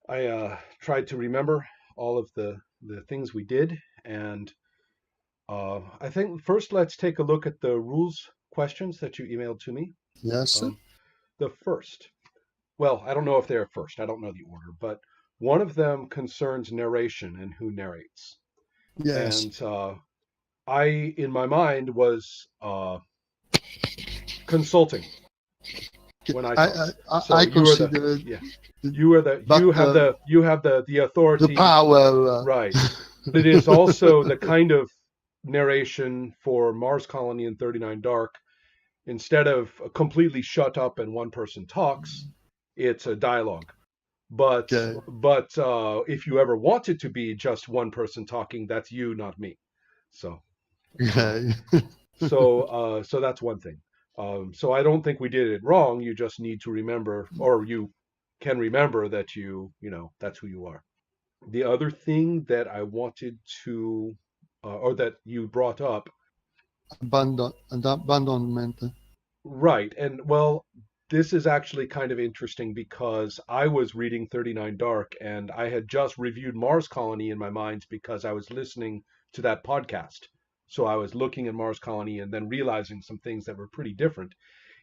I tried to remember all of the things we did, and I think first let's take a look at the rules questions that you emailed to me. Yes, Um, the first, well, I don't know if they're first. I don't know the order, but one of them concerns narration and who narrates. yes. And I, in my mind, was consulting when I I talk. I, I So I you are the consider, yeah, it, you but have the the authority, power. right? It is also the kind of narration for Mars Colony and 39 Dark. Instead of completely shut up and one person talks, it's a dialogue. But Okay. if you ever want it to be just one person talking, that's you, not me. So uh, Okay. so that's one thing. So I don't think we did it wrong. You just need to remember, or you can remember that that's who you are. The other thing that I wanted to, or that you brought up, Abandonment. right? And well, this is actually kind of interesting because I was reading 39 Dark and I had just reviewed Mars Colony in my mind because I was listening to that podcast. So I was looking at Mars Colony and then realizing some things that were pretty different.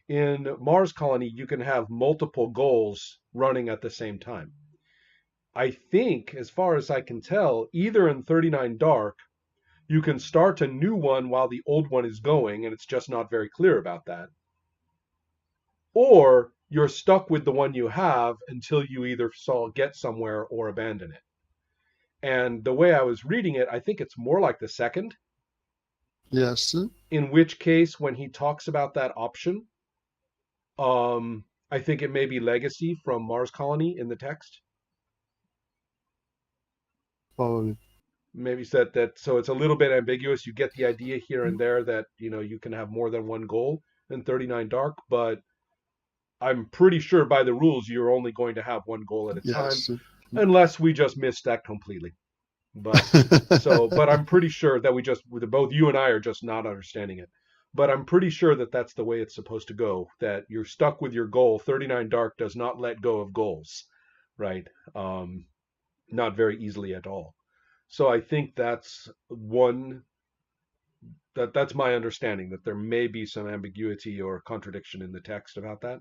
In Mars Colony, you can have multiple goals running at the same time. I think, as far as I can tell, either in 39 Dark, you can start a new one while the old one is going, and it's just not very clear about that, or you're stuck with the one you have until you either get somewhere or abandon it. And the way I was reading it, I think it's more like the second, Yes. in which case, when he talks about that option, I think it may be legacy from Mars Colony in the text. Probably. Maybe said that, so it's a little bit ambiguous. You get the idea here and there that you can have more than one goal in 39 Dark, but I'm pretty sure by the rules you're only going to have one goal at a time, Yes. unless we just missed that completely. But but I'm pretty sure that both you and I are just not understanding it. But I'm pretty sure that that's the way it's supposed to go. That you're stuck with your goal. 39 Dark does not let go of goals, right? Not very easily at all. So I think that's my understanding, that there may be some ambiguity or contradiction in the text about that.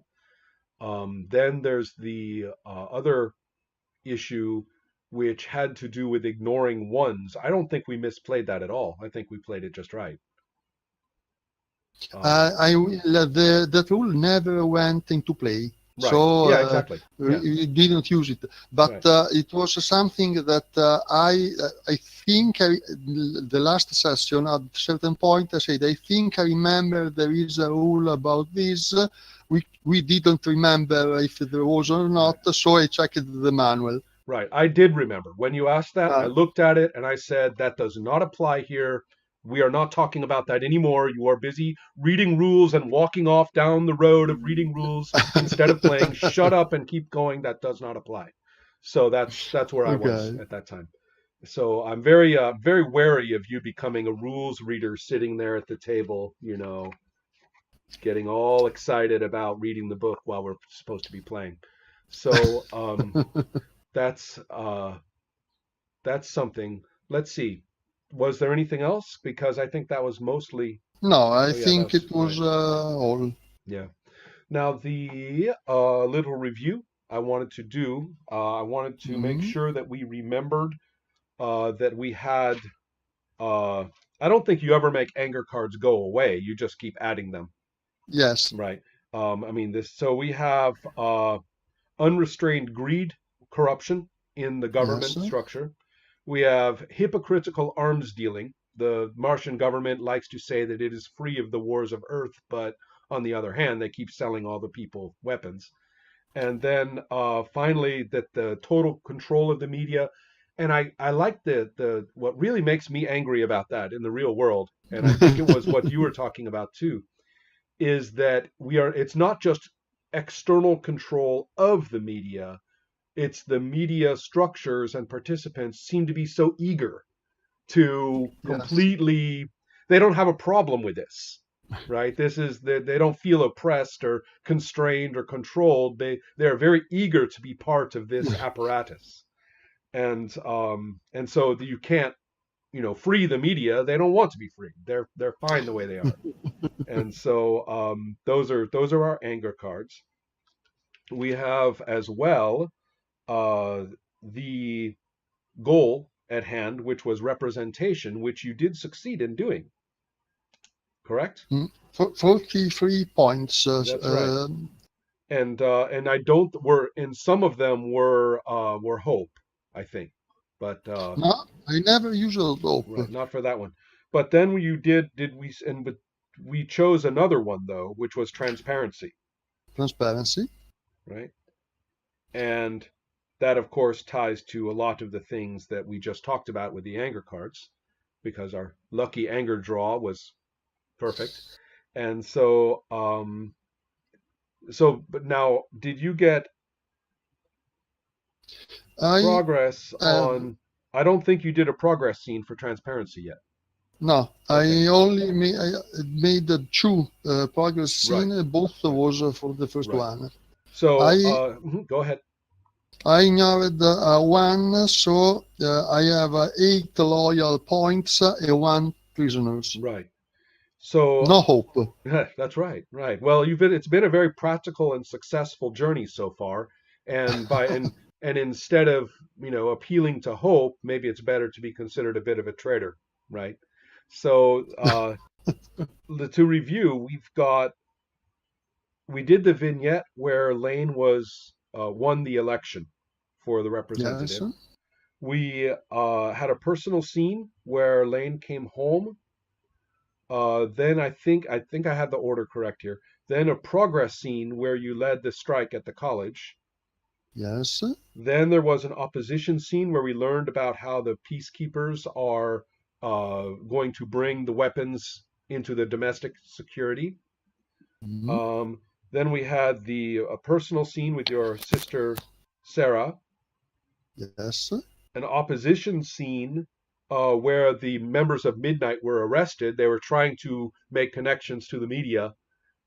Then there's the other issue, which had to do with ignoring ones. I don't think we misplayed that at all. I think we played it just right. Um, I will, that rule never went into play, right. so Yeah, exactly. Yeah, we didn't use it. But right. it was something that I think the last session at certain point I said I think I remember there is a rule about this. We didn't remember if there was or Right. not, so I checked the manual. Right. I did remember. When you asked that, I Uh, looked at it and I said, that does not apply here. We are not talking about that anymore. You are busy reading rules and walking off down the road of reading rules instead of playing. Shut up and keep going. That does not apply. So that's where I was okay. at that time. So I'm very wary of you becoming a rules reader sitting there at the table, getting all excited about reading the book while we're supposed to be playing. So that's that's something. Let's see. Was there anything else? Because I think that was mostly. No, I Oh yeah, think that's it was right. all. Yeah. Now the little review I wanted to do. I wanted to make Mhm. sure that we remembered that we had. Uh, I don't think you ever make anger cards go away. You just keep adding them, Yes. right? I mean this. So we have unrestrained greed, corruption in the Yes. government structure. We have hypocritical arms dealing. The Martian government likes to say that it is free of the wars of Earth, but on the other hand, they keep selling all the people weapons. And then finally, that the total control of the media. And I like the what really makes me angry about that in the real world, and I think it was what you were talking about too, is that it's not just external control of the media, it's the media structures and participants seem to be so eager to Yes. completely, they don't have a problem with this. right? This is they don't feel oppressed or constrained or controlled. They're very eager to be part of this apparatus, and so you can't free the media. They don't want to be free. They're fine the way they are. And so those are our anger cards. We have as well uh, the goal at hand, which was representation, which you did succeed in doing. Correct? 43 points. That's right. And I don't were in some of them were hope, I think, but No, I never use a rope. right, not for that one. But then you did we and but we chose another one though, which was transparency, Transparency. right? And that of course ties to a lot of the things that we just talked about with the anger cards, because our lucky anger draw was perfect. And but now did you get I progress have on? I don't think you did a progress scene for transparency yet. no. Okay, I only I made the two progress right, scene. Both was for the first right. one. So I go ahead. I ignored one, so I have 8 loyal points and 1 prisoners. Right. So No hope. that's right, right. Well, it's been a very practical and successful journey so far, and and instead of appealing to hope, maybe it's better to be considered a bit of a traitor, right? So to review, we did the vignette where Lane was won the election for the Yes. representative. We had a personal scene where Lane came home. Then I think I had the order correct here. Then a progress scene where you led the strike at the college. Yes. Then there was an opposition scene where we learned about how the peacekeepers are going to bring the weapons into the domestic security. Mhm. Um, then we had the a personal scene with your sister Sarah, Yes. an opposition scene where the members of Midnight were arrested. They were trying to make connections to the media,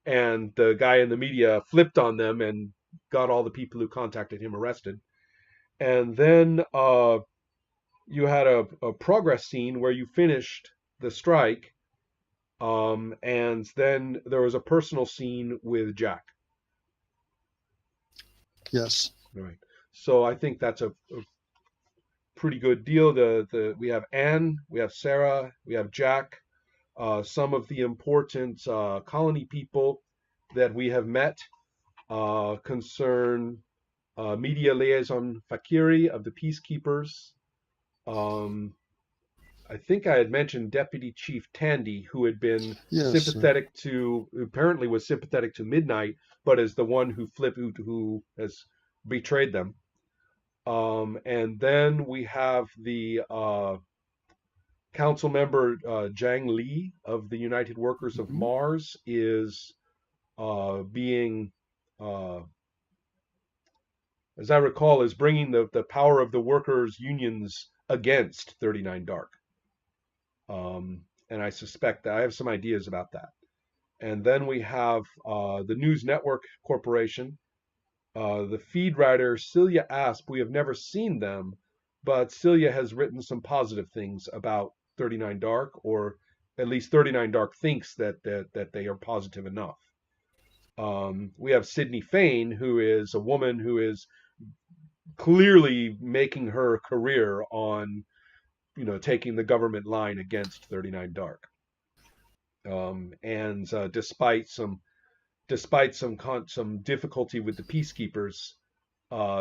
and the guy in the media flipped on them and got all the people who contacted him arrested. And then you had a progress scene where you finished the strike, and then there was a personal scene with Jack. Yes. Right. So I think that's a pretty good deal. The we have Anne, we have Sarah, we have Jack, some of the important colony people that we have met concern media liaison Fakiri of the Peacekeepers. Um, I think I had mentioned Deputy Chief Tandy, who had been Yes. sympathetic to, apparently was sympathetic to Midnight, but is the one who has betrayed them. And then we have the council member Zhang Li of the United Workers of Mhm. Mars is being, uh, as I recall, is bringing the power of the workers' unions against 39 Dark. And I suspect that I have some ideas about that. And then we have the News Network Corporation, the feed writer Celia Asp. We have never seen them, but Celia has written some positive things about 39 Dark, or at least 39 Dark thinks that they are positive enough. We have Sydney Fain, who is a woman who is clearly making her career on taking the government line against 39 Dark. And despite some difficulty with the peacekeepers,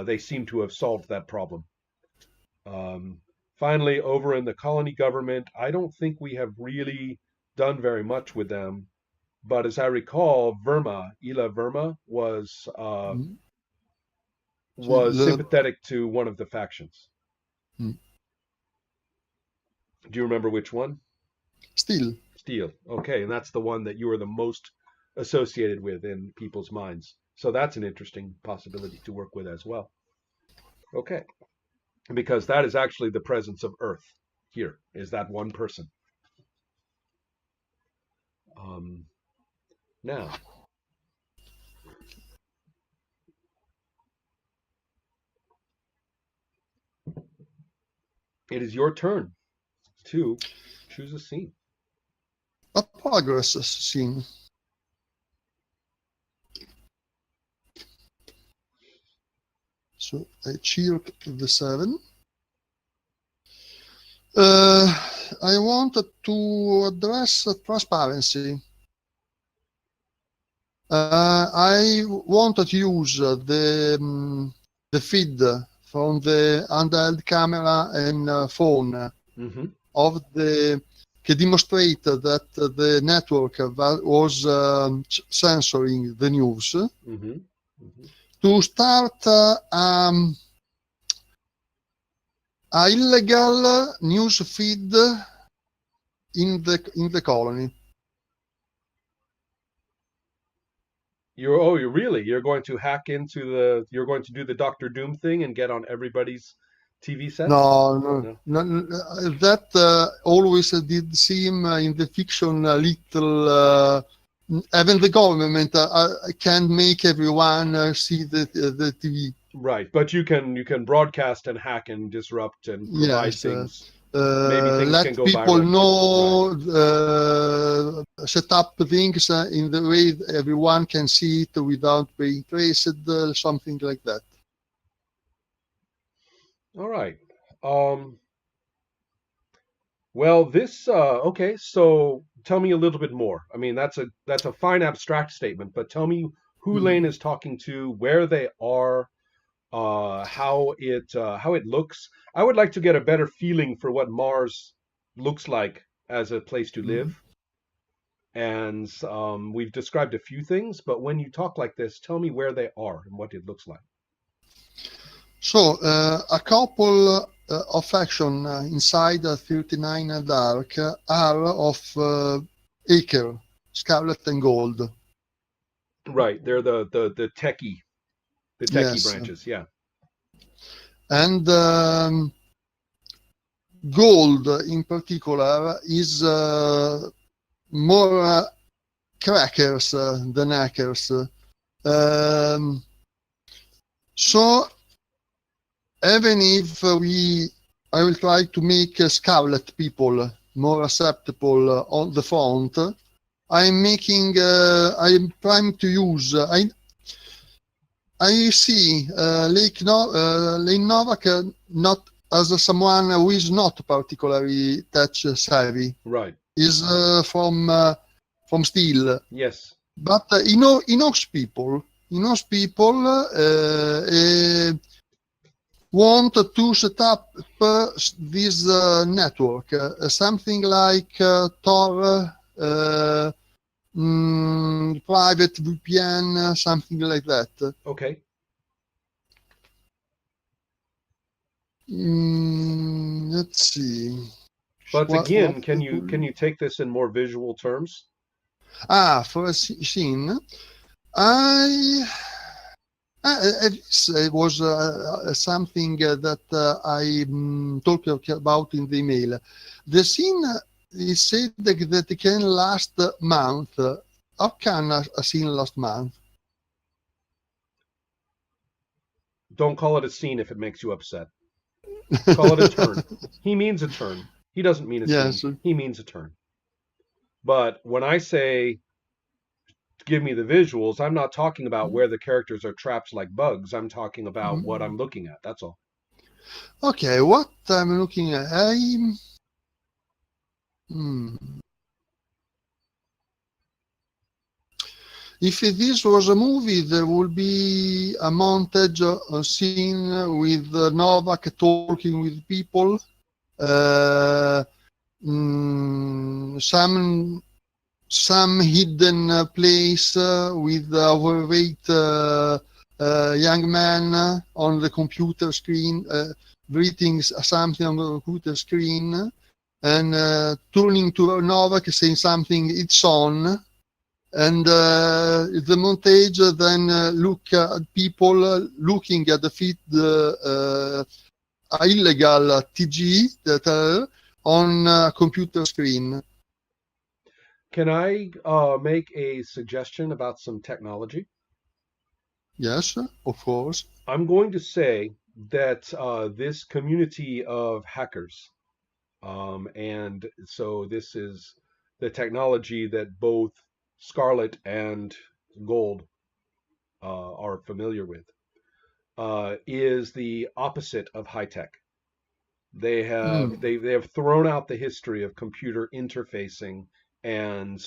they seem to have solved that problem. Um, Finally, over in the colony government, I don't think we have really done very much with them. But as I recall, Ila Verma, Mhm. was Le- sympathetic to one of the factions. mm. Do you remember which one? Still, Steel. Okay, and that's the one that you are the most associated with in people's minds. So that's an interesting possibility to work with as well. Okay, because that is actually the presence of Earth here, is that one person. Um, now. It is your turn to choose a scene. A progress scene. So I chirp the 7. I wanted to address transparency. I wanted to use the feed from the handheld camera and phone Mm-hmm. of che demonstrate that the network was censoring the news, Mm-hmm. Mm-hmm. to start a illegal news feed in the colony. You're going to hack into you're going to do the Doctor Doom thing and get on everybody's TV sets? No. That always did seem in the fiction a little. Even the government can't make everyone see the TV. Right, but you can broadcast and hack and disrupt and provide Yes. things. Maybe things can Let go people viral. know, set up things in the way everyone can see it without being traced, something like that. All right. Well, this okay. So tell me a little bit more. I mean, that's a fine abstract statement, but tell me who Lane is talking to, where they are, how it looks. I would like to get a better feeling for what Mars looks like as a place to live. And we've described a few things, but when you talk like this, tell me where they are and what it looks like. So a couple of action inside 39 Dark are of Acre, Scarlet and Gold. Right, they're the techie Yes. branches, yeah. And Gold in particular is more crackers than hackers. So even if I will try to make Scarlet people more acceptable on the front, I'm trying to use. I see Lane Novak not as someone who is not particularly tech savvy. Right. Is from Steel. Yes. But he knows people. He knows people. Want to set up this network, something like Tor, private VPN, something like that. Okay. Let's see. But again, can you take this in more visual terms? For a scene, it was something that I talked about in the email. The scene is said that it can last a month. How can a scene last month? Don't call it a scene if it makes you upset. Call it a turn. He means a turn. He doesn't mean a scene. He means a turn. But when I say give me the visuals, I'm not talking about where the characters are trapped like bugs. I'm talking about what I'm looking at. That's all. Okay, what I'm looking at, if this was a movie, there would be a montage, a scene with Novak talking with people, some hidden place with overweight young man on the computer screen, reading something on the computer screen, and turning to Novak saying something, it's on. And the montage then look at people looking at the feed illegal TG that are on a computer screen. Can I make a suggestion about some technology? Yes, of course. I'm going to say that this community of hackers, and so this is the technology that both Scarlet and Gold are familiar with, is the opposite of high tech. Mm, They have thrown out the history of computer interfacing and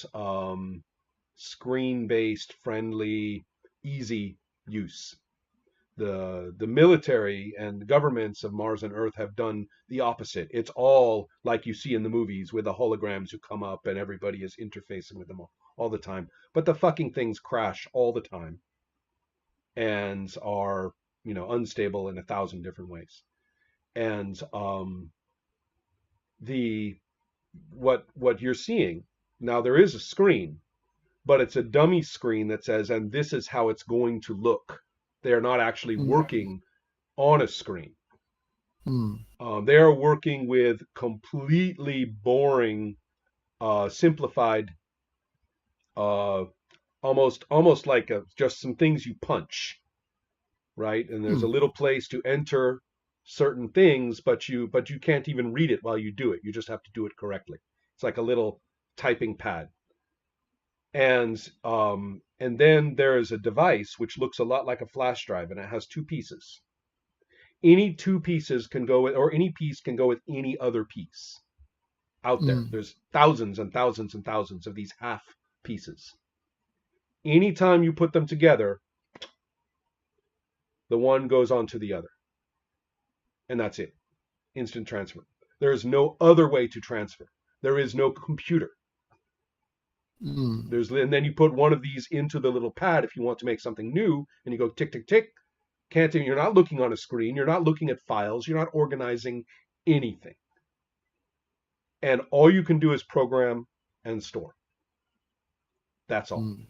screen based, friendly, easy use. The military and governments of Mars and Earth have done the opposite. It's all like you see in the movies with the holograms who come up and everybody is interfacing with them all the time. But the fucking things crash all the time and are, unstable in a thousand different ways. And the what you're seeing now, there is a screen, but it's a dummy screen that says, and this is how it's going to look. They are not actually mm, working on a screen. mm, They are working with completely boring, simplified, uh, almost like just some things you punch, right? And there's a mm, little place to enter certain things, but you can't even read it while you do it. You just have to do it correctly. It's like a little typing pad. And then there is a device which looks a lot like a flash drive, and it has two pieces. Any two pieces can go with, or any piece can go with any other piece out there. mm. There's thousands and thousands and thousands of these half pieces. Anytime you put them together, the one goes on to the other, and that's it. Instant transfer. There is no other way to transfer. There is no computer. Mm. And then you put one of these into the little pad if you want to make something new, and you go tick tick tick. Can't even, you're not looking on a screen. You're not looking at files. You're not organizing anything. And all you can do is program and store. That's all. Mm.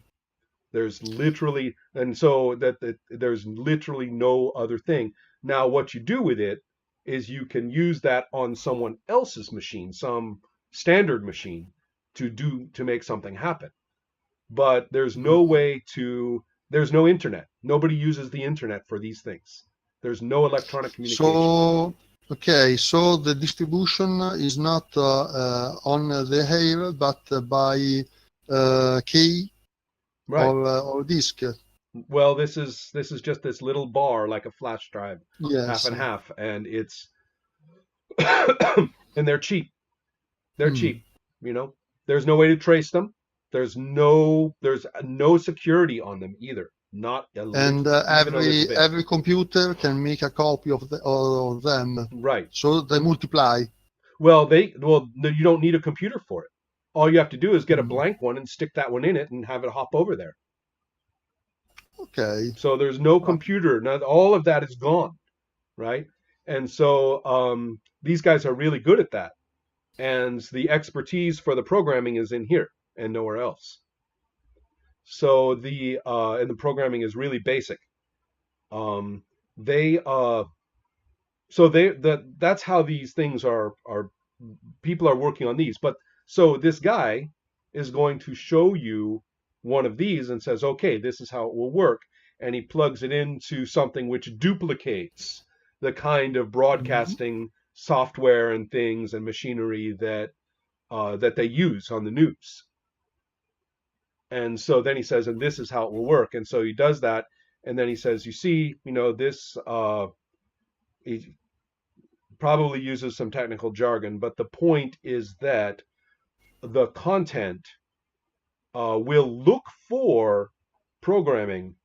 There's literally, and so that there's literally no other thing. Now, what you do with it is you can use that on someone else's machine, some standard machine, to make something happen. But Mm. there's no internet. Nobody uses the internet for these things. There's no electronic communication. So, okay, so the distribution is not on the air, but by key Right. or disk. Well, this is just this little bar like a flash drive, half Yes. and half, and it's and they're cheap. They're Mm. cheap. You know, there's no way to trace them. There's no security on them either. Not a And little, even a little bit. every computer can make a copy of them, Right. so they multiply. Well, no, you don't need a computer for it. All you have to do is get a Mm. blank one and stick that one in it and have it hop over there. Okay. So there's no Ah, computer. Now all of that is gone, right? And so these guys are really good at that. And the expertise for the programming is in here and nowhere else. So the programming is really basic. Um, they so that's how these things are people are working on these. But so this guy is going to show you one of these and says, okay, this is how it will work, and he plugs it into something which duplicates the kind of mhm. broadcasting software and things and machinery that they use on the news. And so then he says, and this is how it will work. And so he does that, and then he says, you see, this. He probably uses some technical jargon, but the point is that the content will look for programming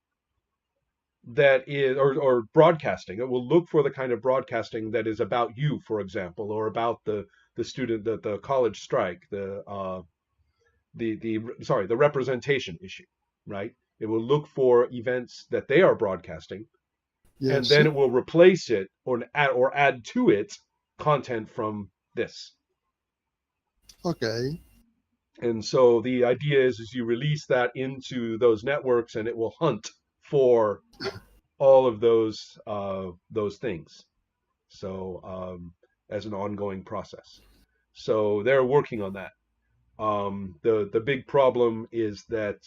that is, or broadcasting. It will look for the kind of broadcasting that is about you, for example, or about the student, the college strike, the sorry, the representation issue, right? It will look for events that they are broadcasting, and Yes. then it will replace it or add to it content from this. Okay. And so the idea is you release that into those networks, and it will hunt for all of those things. So as an ongoing process. So they're working on that. The big problem is that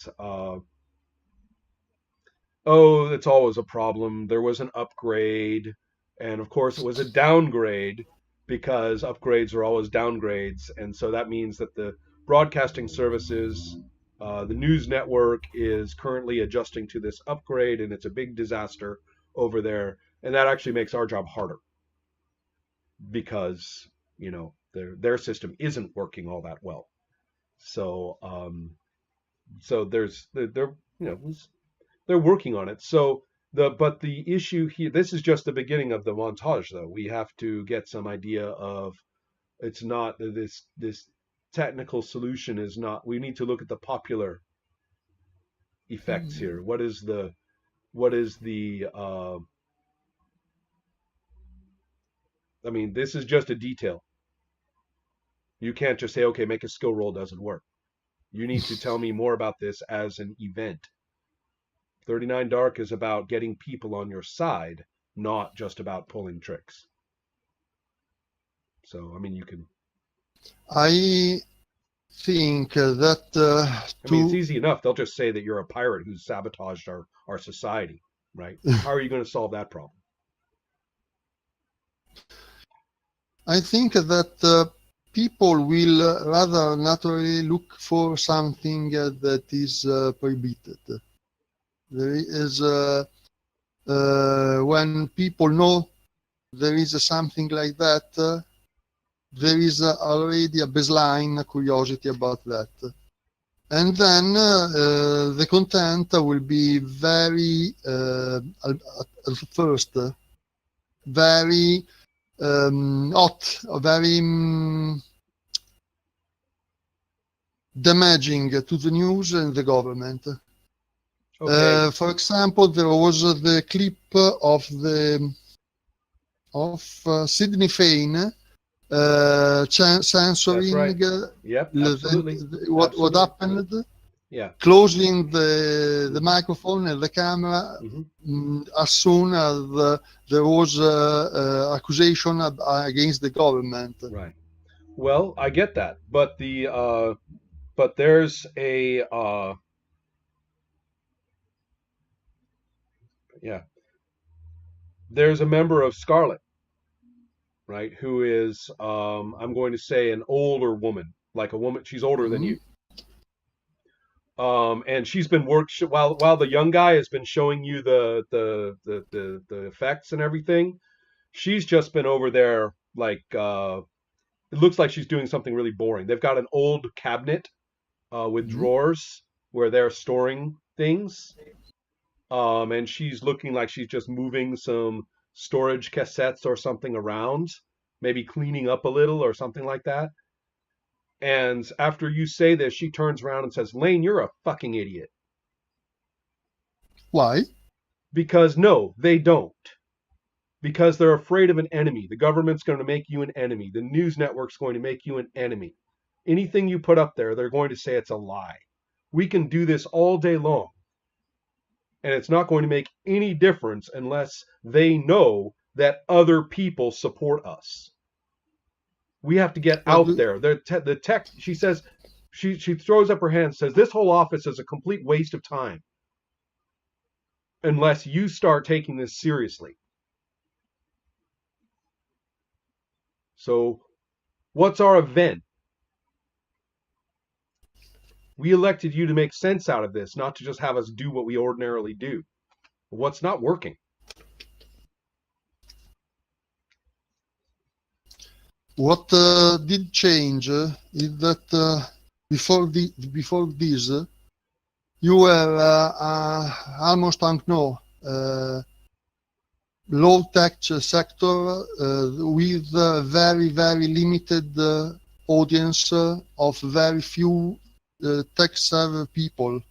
oh, it's always a problem. There was an upgrade, and of course, it was a downgrade because upgrades are always downgrades. And so that means that the broadcasting services, the news network, is currently adjusting to this upgrade, and it's a big disaster over there. And that actually makes our job harder because, their system isn't working all that well. So, so they're, they're working on it. So but the issue here, this is just the beginning of the montage, though. We have to get some idea of, it's not this technical solution is not. We need to look at the popular effects here. What is the I mean, this is just a detail. You can't just say, okay, make a skill roll, doesn't work. You need to tell me more about this as an event. 39 Dark is about getting people on your side, not just about pulling tricks. So, I mean, you can. I think that I mean, it's easy enough. They'll just say that you're a pirate who's sabotaged our society, right? How are you going to solve that problem? I think that people will rather naturally look for something that is prohibited. There is when people know there is something like that, there is already a baseline curiosity about that. And then the content will be very, at first, very hot, very damaging to the news and the government. Okay. For example, there was the clip of Sidney Fein censoring. That's right. Yep, absolutely. What happened. Yeah. Closing the microphone and the camera as soon as there was accusation against the government. Right. Well, I get that, but but there's a there's a member of Scarlet, right, who is I'm going to say an older woman, like a woman. She's older than you. And she's been while the young guy has been showing you the effects and everything. She's just been over there, like it looks like she's doing something really boring. They've got an old cabinet with drawers where they're storing things. And she's looking like she's just moving some storage cassettes or something around, maybe cleaning up a little or something like that. And after you say this, she turns around and says, Lane, you're a fucking idiot. Why? Because no, they don't. Because they're afraid of an enemy. The government's going to make you an enemy. The news network's going to make you an enemy. Anything you put up there, they're going to say it's a lie. We can do this all day long. And it's not going to make any difference unless they know that other people support us. We have to get out there. The tech, she says, she throws up her hand and says, this whole office is a complete waste of time unless you start taking this seriously. So what's our event? We elected you to make sense out of this, not to just have us do what we ordinarily do. What's not working? What did change is that before this, you were almost low-tech sector with very, very limited audience of very few tech-savvy people.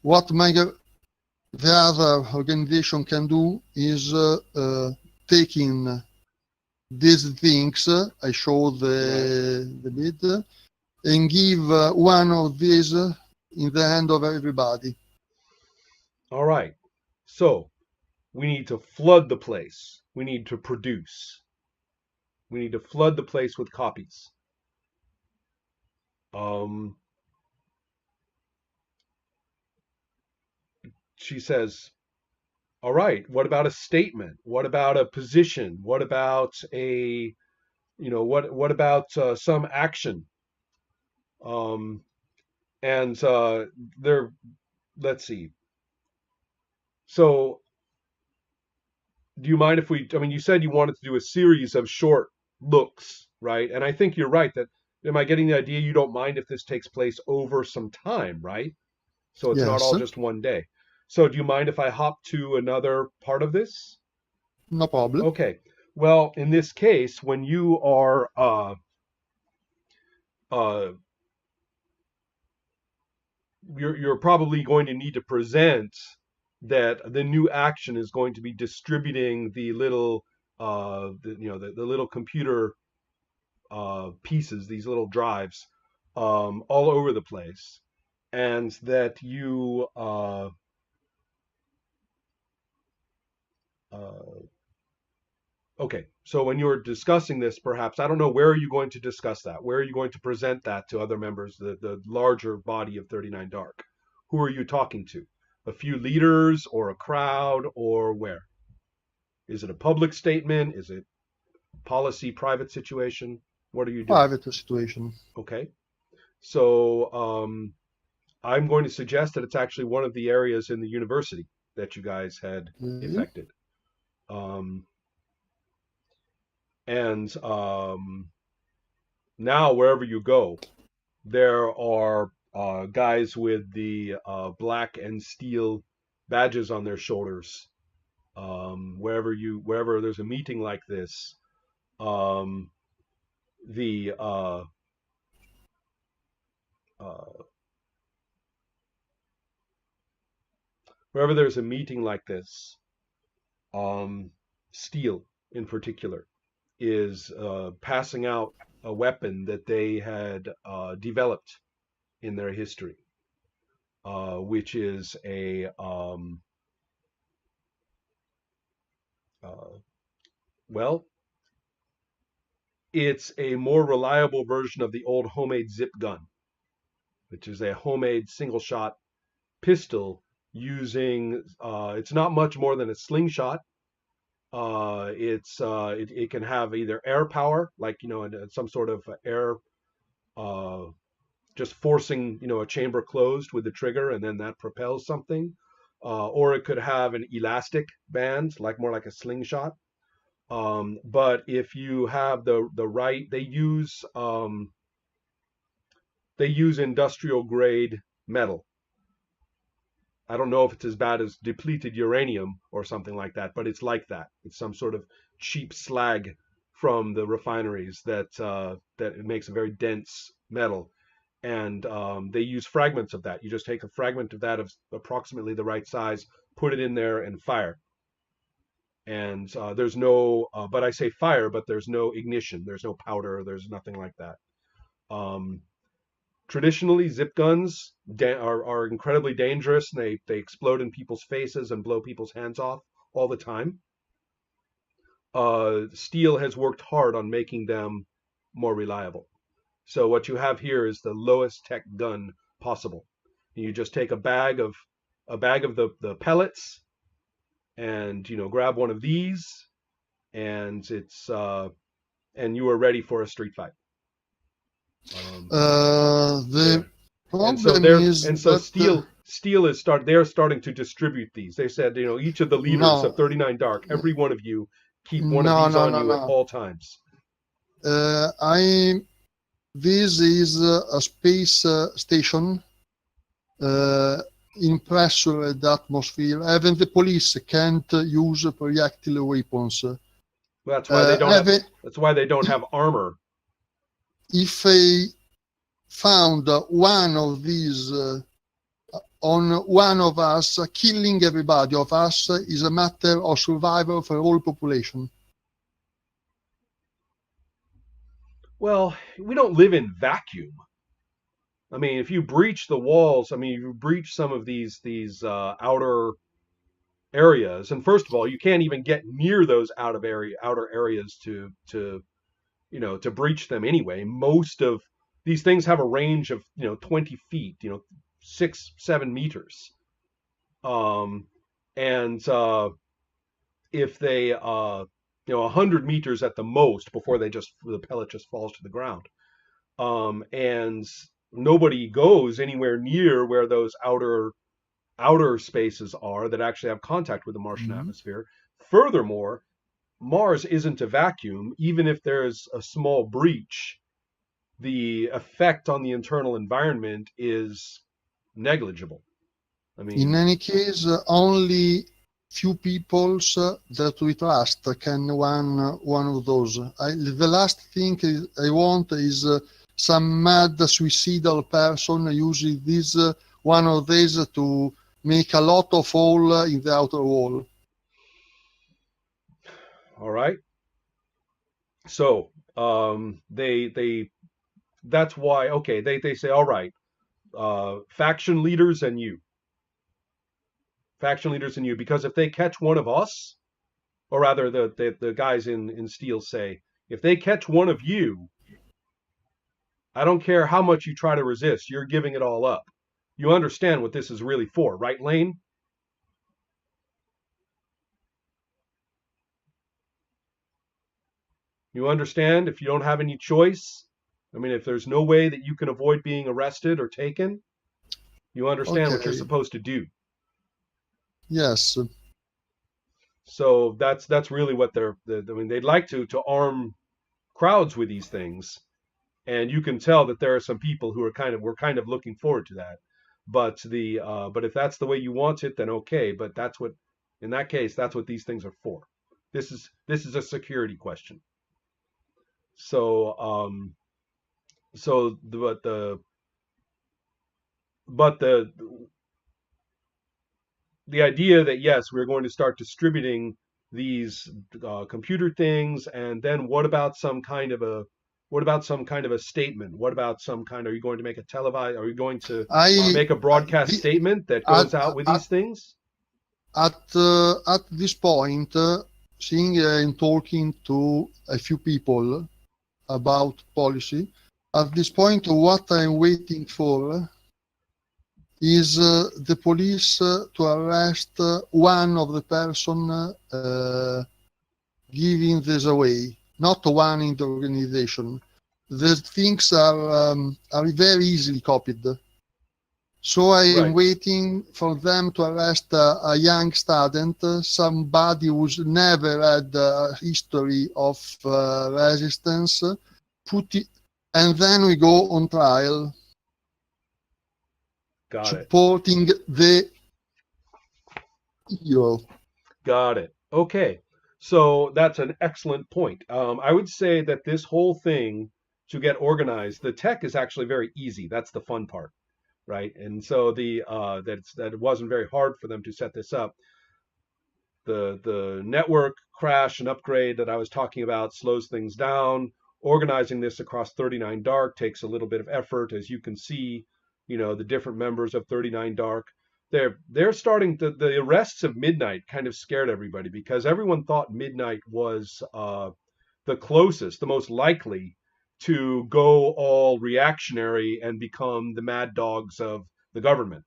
What the other organization can do is taking these things, I showed the bid, and give one of these in the hand of everybody. All right. So we need to flood the place. We need to produce. We need to flood the place with copies. Um, she says, all right, what about a statement? What about a position? What about what about some action? Um, and there, let's see. So, do you mind if I mean, you said you wanted to do a series of short looks, right? And I think you're right that, am I getting the idea you don't mind if this takes place over some time, right? So it's not Yes, all just one day. So do you mind if I hop to another part of this? no problem. Okay. Well, in this case, when you are uh, you're probably going to need to present that the new action is going to be distributing the little the little computer pieces, these little drives, all over the place, and that you uh, okay. So when you're discussing this, perhaps, I don't know, where are you going to discuss that? Where are you going to present that to other members, the larger body of 39 Dark? Who are you talking to? A few leaders or a crowd, or where? Is it a public statement? Is it policy, private situation? What are you doing? Private situation. Okay. So I'm going to suggest that it's actually one of the areas in the university that you guys had Okay. affected. Um, and now, wherever you go, there are guys with the black and steel badges on their shoulders. Wherever there's a meeting like this, um, the uh, wherever there's a meeting like this, steel in particular is passing out a weapon that they had developed in their history, which is a uh, well, it's a more reliable version of the old homemade zip gun, which is a homemade single shot pistol using it's not much more than a slingshot. It can have either air power, like some sort of air, uh, just forcing a chamber closed with the trigger, and then that propels something, or it could have an elastic band, like more like a slingshot. But if you have the right, they use industrial grade metal. I don't know if it's as bad as depleted uranium or something like that, but it's like that. It's some sort of cheap slag from the refineries that it makes a very dense metal, and they use fragments of that. You just take a fragment of that of approximately the right size, put it in there, and fire. And there's no, but I say fire, but there's no ignition, there's no powder, there's nothing like that. Um, Traditionally, zip guns are incredibly dangerous, and they explode in people's faces and blow people's hands off all the time. Steel has worked hard on making them more reliable. So what you have here is the lowest tech gun possible. You just take a bag of the pellets, and grab one of these, and and you are ready for a street fight. Um, The there. And so problem they're is and so that Steel is they're starting to distribute these. They said, each of the leaders of no, 39 Dark, every one of you, keep one of no, these no, on no, you at no. all times. I This is a space station in pressured atmosphere. Even the police can't use projectile weapons. That's why they don't have Even that's why they don't have armor. if they found one of these on one of us, killing everybody of us is a matter of survival for all population. Well, we don't live in vacuum. I mean, if you breach the walls, I mean, if you breach some of these outer areas, and first of all, you can't even get near those outer areas to breach them anyway. Most of these things have a range of 20 feet, 6-7 meters, um, and if they 100 meters at the most before the pellet just falls to the ground. And nobody goes anywhere near where those outer spaces are that actually have contact with the Martian Mhm. atmosphere. Furthermore, Mars isn't a vacuum. Even if there's a small breach, the effect on the internal environment is negligible. I In mean, any case, only few peoples that we trust can one of those. The last thing I want is some mad suicidal person using this one of these to make a lot of hole in the outer wall. all right. So they that's why okay they say all right, faction leaders and you, because if they catch one of us, or rather the guys in Steel say, if they catch one of you, I don't care how much you try to resist, you're giving it all up. You understand what this is really for, right, Lane? You understand if you don't have any choice? I mean, if there's no way that you can avoid being arrested or taken, you understand what you're Okay, supposed to do. yes. So that's really what I mean, they'd like to arm crowds with these things, and you can tell that there are some people who are kind of looking forward to that. But if that's the way you want it, then okay. But in that case, that's what these things are for. This is a security question. So so but the idea that yes, we're going to start distributing these computer things, and then what about some kind of a statement? What about some kind? Are you going to make a televised? Are you going to I make a broadcast the, statement that at, goes out with at these things? at this point, seeing and talking to a few people about policy, at this point, what I'm waiting for is the police to arrest one of the person giving this away, not one in the organization. The things are very easily copied. So I am Right. waiting for them to arrest a young student, somebody who's never had a history of resistance, put it, and then we go on trial, Got it. supporting the hero. Got it. Okay. So that's an excellent point. I would say that this whole thing to get organized, the tech is actually very easy. That's the fun part, right? And so that it wasn't very hard for them to set this up. The network crash and upgrade that I was talking about slows things down. Organizing this across 39 Dark takes a little bit of effort, as you can see. The different members of 39 Dark. They're starting the arrests of Midnight kind of scared everybody because everyone thought Midnight was the closest, the most likely to go all reactionary and become the mad dogs of the government,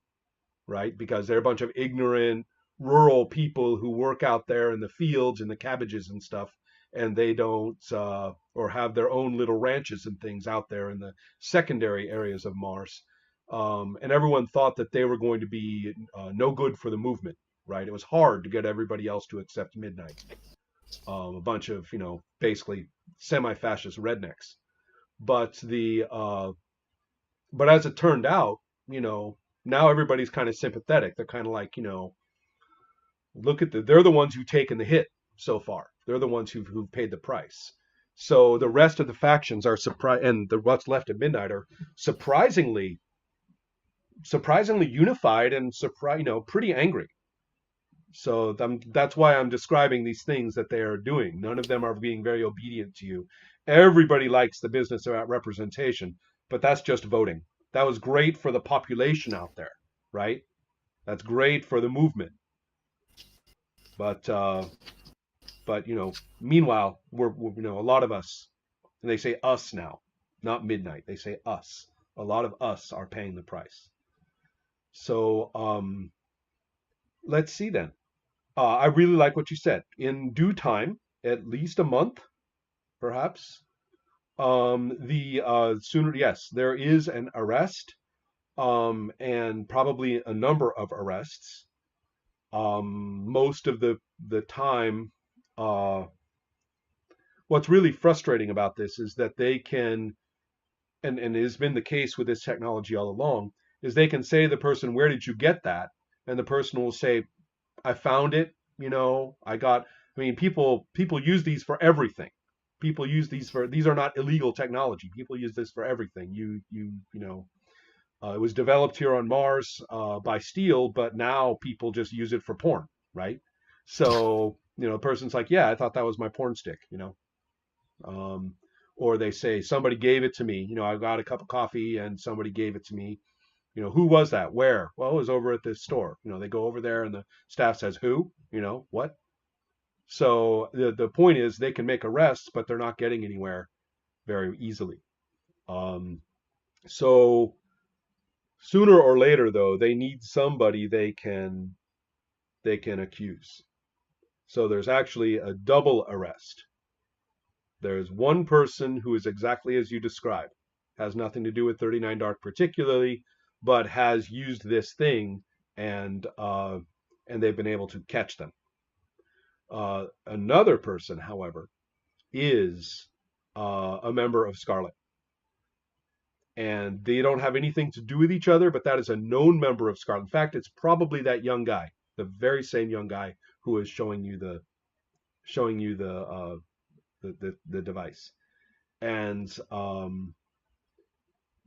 right? Because they're a bunch of ignorant rural people who work out there in the fields and the cabbages and stuff, and they don't or have their own little ranches and things out there in the secondary areas of Mars. And everyone thought that they were going to be no good for the movement, right? It was hard to get everybody else to accept Midnight. A bunch of basically semi-fascist rednecks. But the but as it turned out, you know, now everybody's kind of sympathetic. They're kind of like, they're the ones who've taken the hit so far. They're the ones who've paid the price. So the rest of the factions are surprised, and what's left at Midnight are surprisingly unified and pretty angry. So that's why I'm describing these things that they are doing. None of them are being very obedient to you. Everybody likes the business about representation, but that's just voting. That was great for the population out there, right? That's great for the movement. But meanwhile, we're a lot of us, and they say us now. not midnight. They say us. A lot of us are paying the price. So let's see then. I really like what you said. In due time, at least a month, perhaps. The sooner, yes, there is an arrest, and probably a number of arrests. Most of the time, uh, what's really frustrating about this is that they can, and it has been the case with this technology all along, is they can say to the person, "Where did you get that?" And the person will say, "I found it. I got." I mean, people use these for everything. People use these for these are not illegal technology. People use this for everything. It was developed here on Mars by Steele, but now people just use it for porn, right? So the person's like, "Yeah, I thought that was my porn stick." Um, or they say somebody gave it to me. I got a cup of coffee and somebody gave it to me. Who was that? Where? Well, it was over at this store. They go over there and the staff says, "Who?" What? So the point is they can make arrests, but they're not getting anywhere very easily. Um, so sooner or later, though, they need somebody they can accuse. So there's actually a double arrest. There's one person who is exactly as you described, has nothing to do with 39 Dark particularly, but has used this thing and they've been able to catch them. Another person, however, is a member of Scarlet, and they don't have anything to do with each other, but that is a known member of Scarlet. In fact, it's probably that young guy, the very same young guy who is showing you the device. And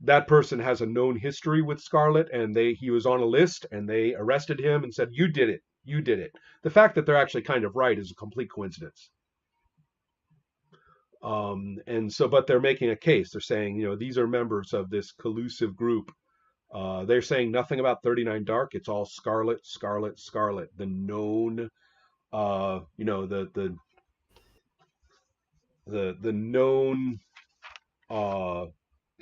that person has a known history with Scarlet, and he was on a list, and they arrested him and said, "You did it, you did it." The fact that they're actually kind of right is a complete coincidence. And so, but they're making a case. They're saying, these are members of this collusive group. They're saying nothing about 39 Dark. It's all Scarlet, Scarlet, Scarlet. The known, the known uh,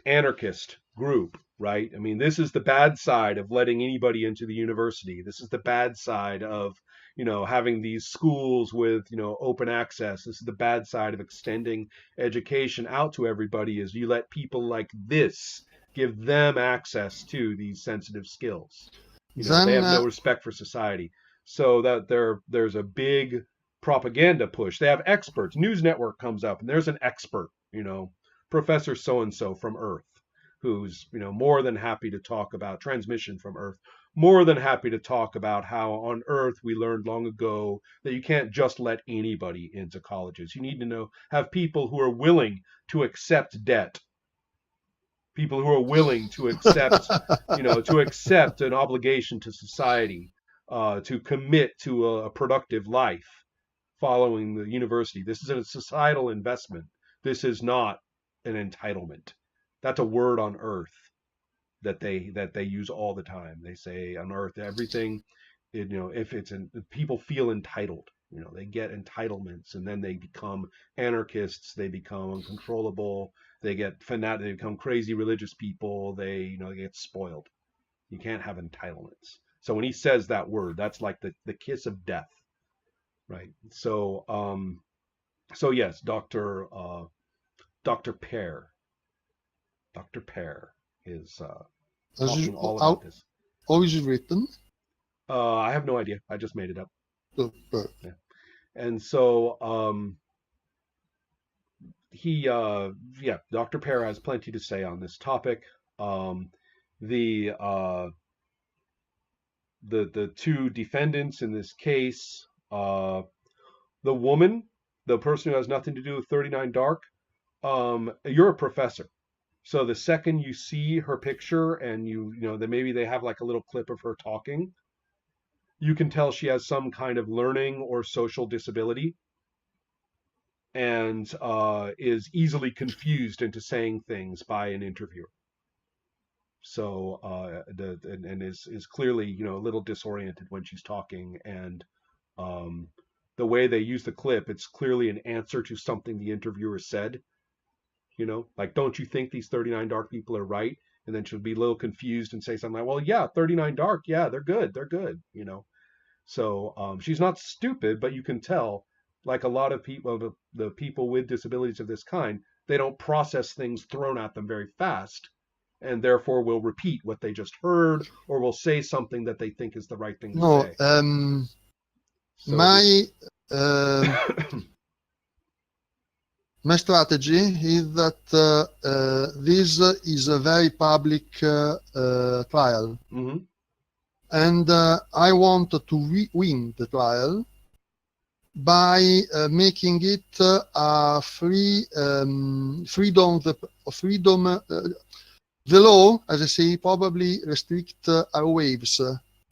anarchist group, right? I mean, this is the bad side of letting anybody into the university. This is the bad side of, having these schools with, open access. This is the bad side of extending education out to everybody is you let people like this give them access to these sensitive skills. They Then have no respect for society. So that there's a big propaganda push. They have experts. News Network comes up and there's an expert, Professor so and so from Earth, who's more than happy to talk about transmission from Earth, more than happy to talk about how on Earth we learned long ago that you can't just let anybody into colleges. You need to have people who are willing to accept debt, people who are willing to accept, to accept an obligation to society, to commit to a productive life following the university. This is a societal investment. This is not an entitlement. That's a word on Earth that they use all the time. They say on Earth everything, if people feel entitled. They get entitlements, and then they become anarchists. They become uncontrollable. They get fanatic. They become crazy religious people. They get spoiled. You can't have entitlements. So when he says that word, that's like the kiss of death, right? So yes, Dr. Pear, Dr. Pear is as talking you, all about this. how is it written? I have no idea. I just made it up. Super. Yeah. And so Dr. Pear has plenty to say on this topic. The the two defendants in this case, the woman, the person who has nothing to do with 39 Dark, you're a professor. So the second you see her picture and that maybe they have like a little clip of her talking, you can tell she has some kind of learning or social disability and is easily confused into saying things by an interviewer. So and is clearly a little disoriented when she's talking, and um, the way they use the clip, it's clearly an answer to something the interviewer said. You know, like, don't you think these 39 Dark people are right? And then she'll be a little confused and say something like, well, yeah, 39 Dark, yeah, they're good, you know. So she's not stupid, but you can tell, like a lot of people, the people with disabilities of this kind, they don't process things thrown at them very fast, and therefore will repeat what they just heard, or will say something that they think is the right thing to No, say. So my my strategy is that this is a very public trial, mhm, and I want to win the trial by making it a freedom. The law, as I say, probably restrict airwaves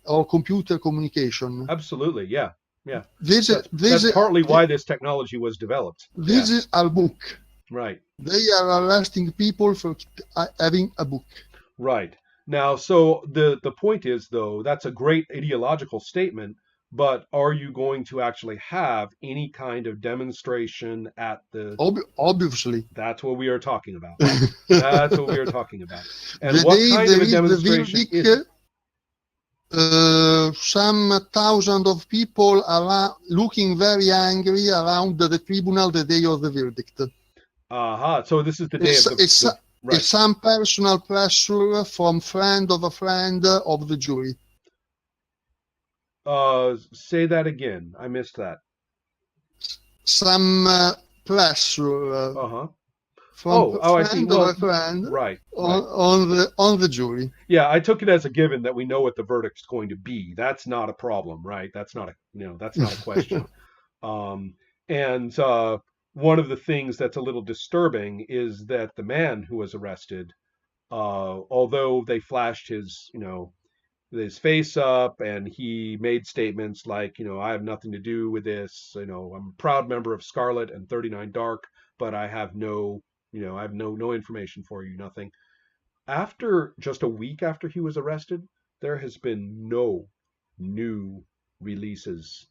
or computer communication. absolutely, yeah, yeah. This That's partly why this technology was developed. Yeah, is a book. right. They are arresting people for having a book. Right. Now, so the point is, though, that's a great ideological statement, but are you going to actually have any kind of demonstration at the Obviously. That's what we are talking about. That's what we are talking about. And The what day kind there of a is the demonstration is verdict, it? some thousand of people are looking very angry around the tribunal the day of the verdict. Aha. So this is the day of the right. It's some personal pressure from friend of a friend of the jury. Say that again. I missed that. Some pressure Uh-huh. from I see. friend of a friend Right. on the jury. Yeah, I took it as a given that we know what the verdict's going to be. That's not a problem, right? That's not that's not a question. And one of the things that's a little disturbing is that the man who was arrested, although they flashed his face up and he made statements like, I have nothing to do with this. I'm a proud member of Scarlet and 39 Dark, but I have I have no information for you, nothing. After just a week after he was arrested, there has been no new releases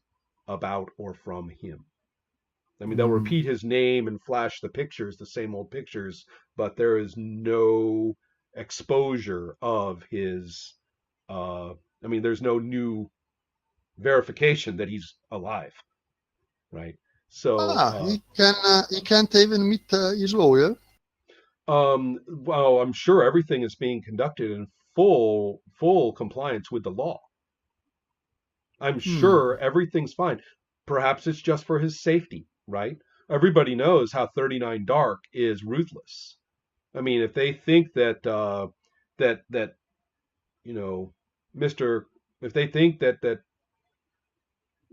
about or from him. I mean, they'll repeat his name and flash the pictures, the same old pictures, but there is no exposure of his. There's no new verification that he's alive, right? So, he can't even meet his lawyer. well, I'm sure everything is being conducted in full compliance with the law. I'm sure everything's fine. Perhaps it's just for his safety, right? Everybody knows how 39 Dark is ruthless. I mean, if they think that that Mr. If they think that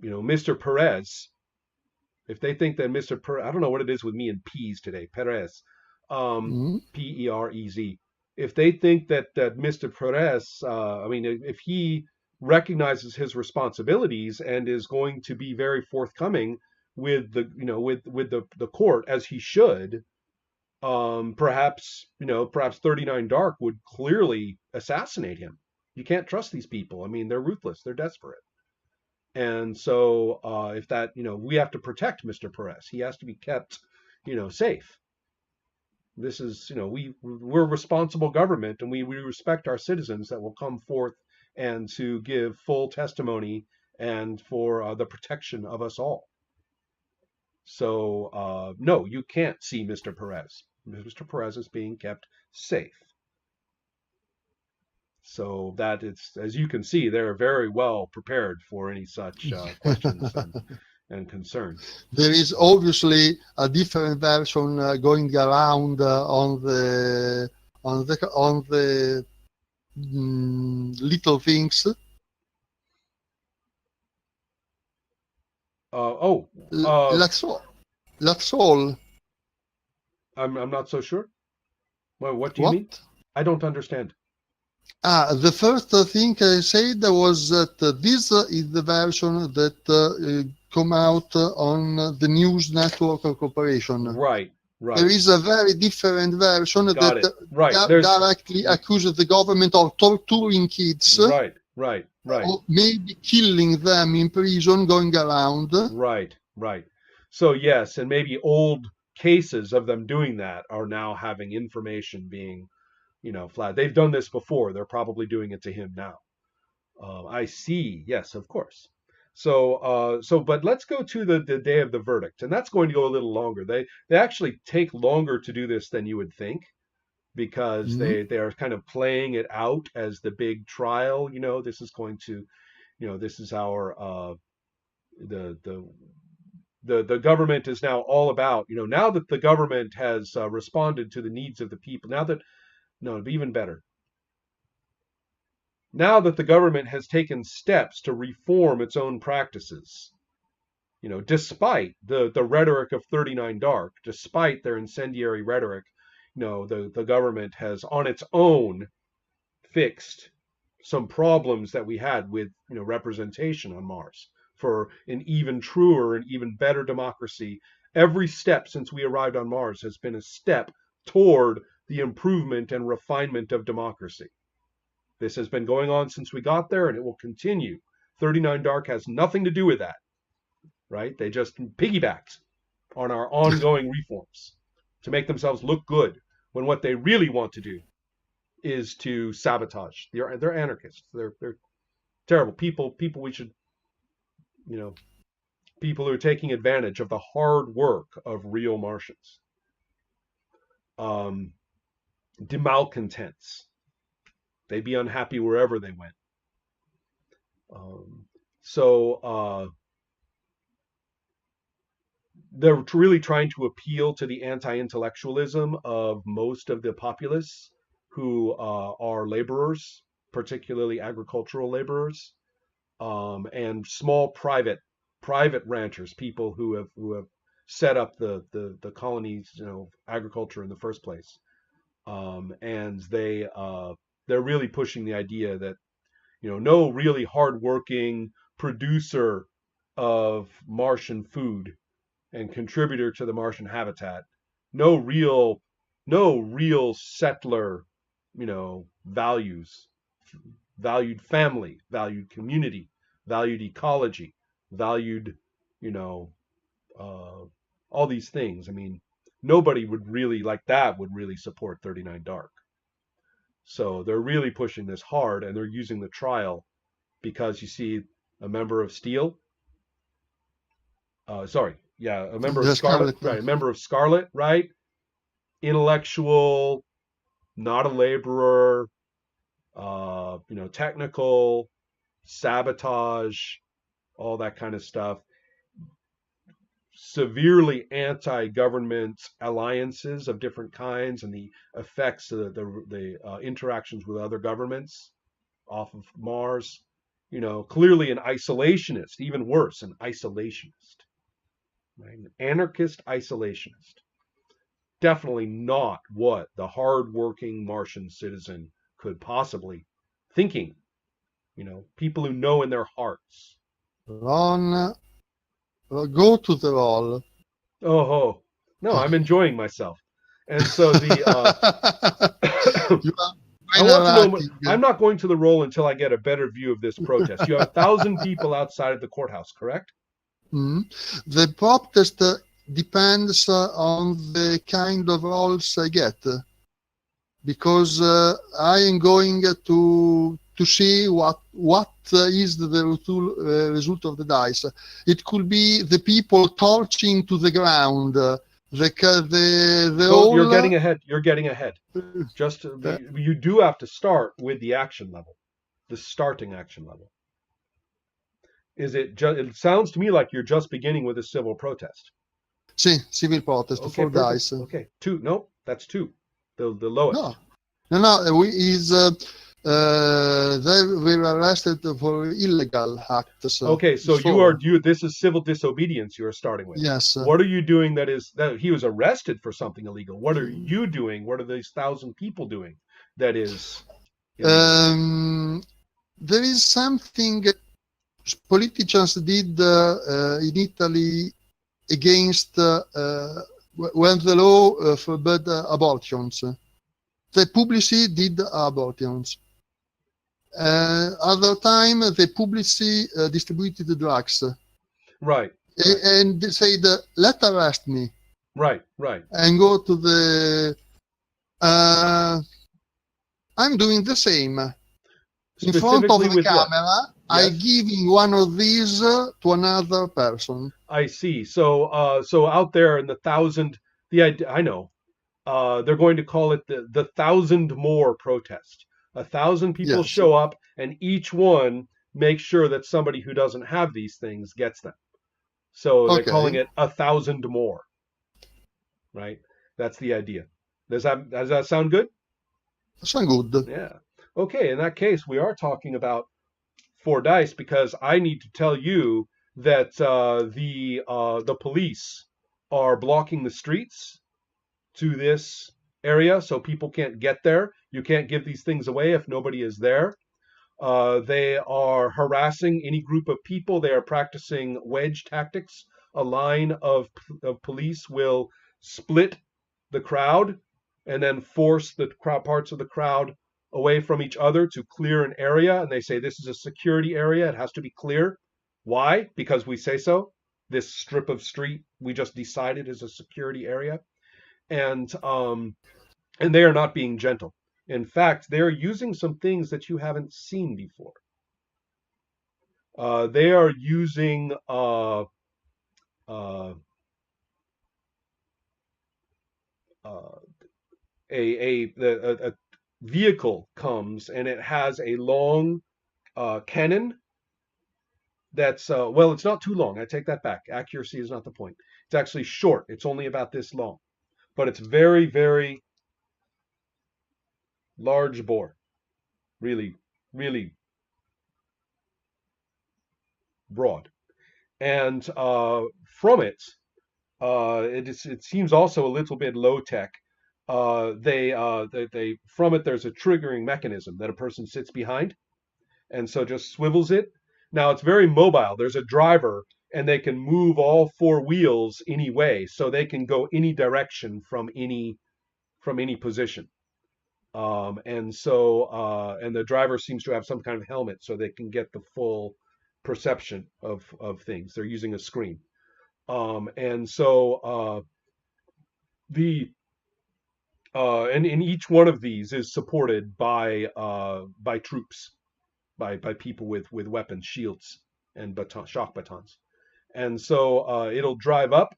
Mr. Perez, if they think that Mr. Perez, I don't know what it is with me and P's today, Perez, Perez. If they think that Mr. Perez, if he recognizes his responsibilities and is going to be very forthcoming with the court as he should, perhaps 39 Dark would clearly assassinate him. You can't trust these people. I mean, they're ruthless. They're desperate. And so if that, we have to protect Mr. Perez. He has to be kept, safe. This is, we're responsible government, and we respect our citizens that will come forth and to give full testimony and for the protection of us all. So, no, you can't see Mr. Perez. Mr. Perez is being kept safe. So that it's, as you can see, they're very well prepared for any such questions and concerns. There is obviously a different version going around on the little things. That's all. I'm not so sure. Well, what do you mean? I don't understand. The first thing I said was that this is the version that come out on the News Network Corporation. Right. There is a very different version that directly accuses the government of torturing kids. Right. Or maybe killing them in prison, going around. Right. So yes, and maybe old cases of them doing that are now having information being, flat. They've done this before. They're probably doing it to him now. I see. Yes, of course. But let's go to the day of the verdict, and that's going to go a little longer. They actually take longer to do this than you would think, because Mhm. they are kind of playing it out as the big trial. This is going to, this is our the government is now all about, now that the government has responded to the needs of the people. Now that no, even better. Now that the government has taken steps to reform its own practices, despite the rhetoric of 39 Dark, despite their incendiary rhetoric, the government has on its own fixed some problems that we had with representation on Mars for an even truer and even better democracy. Every step since we arrived on Mars has been a step toward the improvement and refinement of democracy. This has been going on since we got there, and it will continue. 39 Dark has nothing to do with that, right? They just piggybacked on our ongoing reforms to make themselves look good, when what they really want to do is to sabotage. They're anarchists. They're terrible people. People we should, people who are taking advantage of the hard work of real Martians. Demalcontents. They'd be unhappy wherever they went. They're really trying to appeal to the anti-intellectualism of most of the populace who are laborers, particularly agricultural laborers, and small private ranchers, people who have set up the colonies, agriculture in the first place, and they're really pushing the idea that no really hardworking producer of Martian food and contributor to the Martian habitat, no real settler, values, valued family, valued community, valued ecology, valued, all these things. I mean, nobody would really like that would really support 39 Dark. So they're really pushing this hard, and they're using the trial because you see a member of Steel. A member of The Scarlet, Scarlet. right? A member of Scarlet, right? Intellectual, not a laborer, technical, sabotage, all that kind of stuff. Severely anti-government alliances of different kinds and the effects of the interactions with other governments off of Mars. Clearly an isolationist, even worse, an isolationist, right? An anarchist isolationist. Definitely not what the hardworking Martian citizen could possibly thinking. People who know in their hearts. Ron, go to the role. Oh, no, I'm enjoying myself. And so You are I want to know. narrating. I'm not going to the role until I get a better view of this protest. You have 1,000 people outside of the courthouse, correct? The protest depends on the kind of roles I get, because I am going to see what is the result of the dice. It could be the people torching to the ground. You're getting ahead. You're getting ahead. Just you do have to start with the action level, the starting action level. It sounds to me like you're just beginning with a civil protest. Sì, civil protest, Okay, 4 perfect. dice. Okay, 2. Nope, that's 2. The lowest. No. They were arrested for illegal acts. Okay, so this is civil disobedience you are starting with. Yes. What are you doing that he was arrested for something illegal? What are you doing? What are these 1,000 people doing that is illegal? There is something politicians did in Italy against when the law forbade abortions. The publicity did abortions. Other time, the publicity distributed drugs. Right. And they said, let arrest me. Right, right. and go to the. Uh, I'm doing the same. In front of Specifically the with what? camera, I Yes, giving one of these to another person. I see. So, so out there in the thousand, the idea, I know, they're going to call it the thousand more protest. 1,000 people Yes. show up, and each one makes sure that somebody who doesn't have these things gets them. So they're calling Okay. it 1,000 more, right? That's the idea. Does that sound good? So good. Yeah. Okay. In that case, we are talking about 4 dice because I need to tell you that the police are blocking the streets to this area so people can't get there. You can't give these things away if nobody is there. They are harassing any group of people. They are practicing wedge tactics. A line of police will split the crowd and then force the parts of the crowd away from each other to clear an area. And they say this is a security area. It has to be clear. Why? Because we say so. This strip of street we just decided is a security area. And and they are not being gentle. In fact, they're using some things that you haven't seen before. They are using uh, uh, a vehicle comes and it has a long cannon that's well, it's not too long. I take that back. Accuracy is not the point. It's actually short. It's only about this long, but it's very, very large bore. Really, really broad. And from it, it seems also a little bit low tech. They from it there's a triggering mechanism that a person sits behind, and so just swivels it. Now it's very mobile. There's a driver, and they can move all four wheels any way, so they can go any direction from any position. And the driver seems to have some kind of helmet, so they can get the full perception of things. They're using a screen. And so the and each one of these is supported by troops, by people with weapons, shields, and shock batons. And so it'll drive up,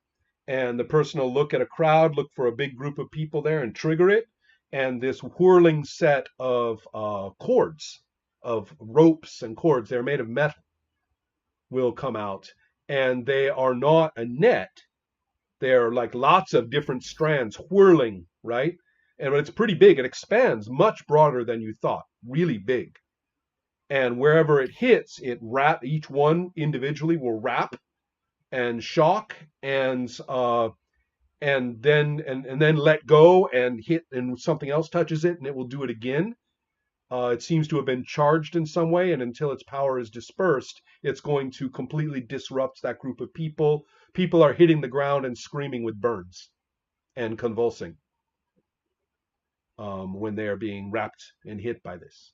and the person will look at a crowd, look for a big group of people there, and trigger it. And this whirling set of cords, of ropes and cords, they're made of metal, will come out, and they are not a net. They're like lots of different strands whirling, right? And it's pretty big. It expands much broader than you thought, really big. And wherever it hits, each one individually will wrap and shock and then let go and hit, and something else touches it and it will do it again. It seems to have been charged in some way, and until its power is dispersed, it's going to completely disrupt that group of people. People are hitting the ground and screaming with burns and convulsing when they are being wrapped and hit by this.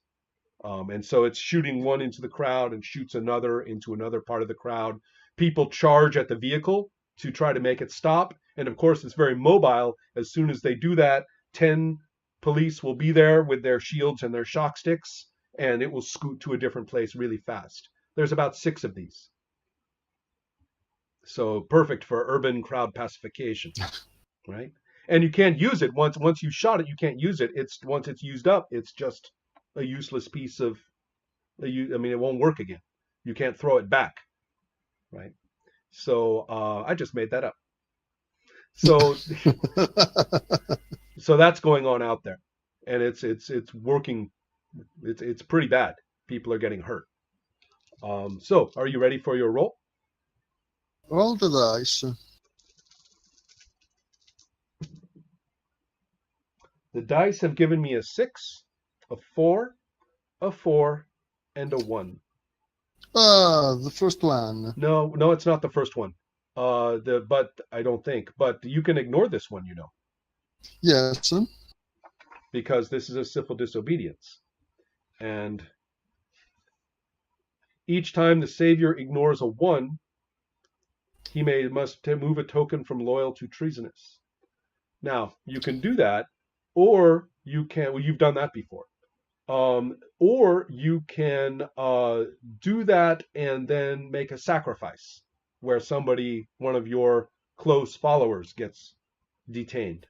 And so it's shooting one into the crowd and shoots another into another part of the crowd. People charge at the vehicle to try to make it stop. And of course, it's very mobile. As soon as they do that, 10 police will be there with their shields and their shock sticks, and it will scoot to a different place really fast. There's about 6 of these. So perfect for urban crowd pacification, right? And you can't use it once you shot it. You can't use it. It's once it's used up, it's just a useless piece of. I mean, it won't work again. You can't throw it back, right? So I just made that up. So so that's going on out there, and it's working. It's pretty bad. People are getting hurt. So are you ready for your roll? Roll the dice. The dice have given me a 6, a 4, a 4, and a 1. The first one. No, no, it's not the first one. But I don't think. But you can ignore this one, Yes. because this is a civil disobedience. And each time the Savior ignores a 1, he must move a token from loyal to treasonous. Now, you can do that, or you can, well, you've done that before. Or you can do that and then make a sacrifice where somebody, one of your close followers, gets detained.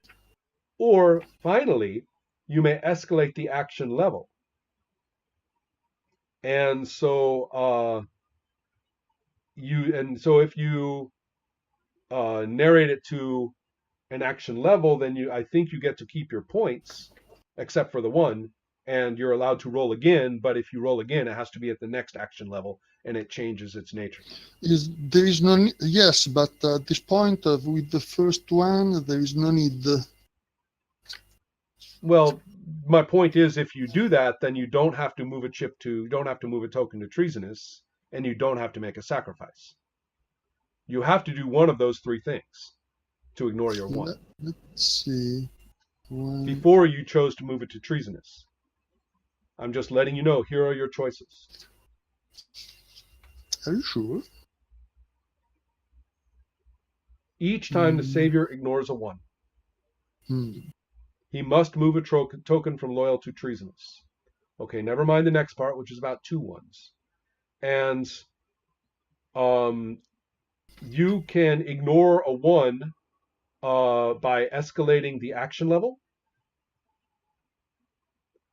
Or finally, you may escalate the action level. And so if you narrate it to an action level, then I think you get to keep your points, except for the one, and you're allowed to roll again. But if you roll again, it has to be at the next action level, and it changes its nature. There is no yes, but at this point with the first one, there is no need. Well, my point is, if you do that, then you don't have to move a chip to, you don't have to move a token to treasonous, and you don't have to make a sacrifice. You have to do one of those three things to ignore your one. Let's see. Before you chose to move it to treasonous. I'm just letting you know, here are your choices. Are you sure? Each time the savior ignores a one, he must move a token from loyal to treasonous. Okay, never mind the next part, which is about two ones. And you can ignore a one by escalating the action level.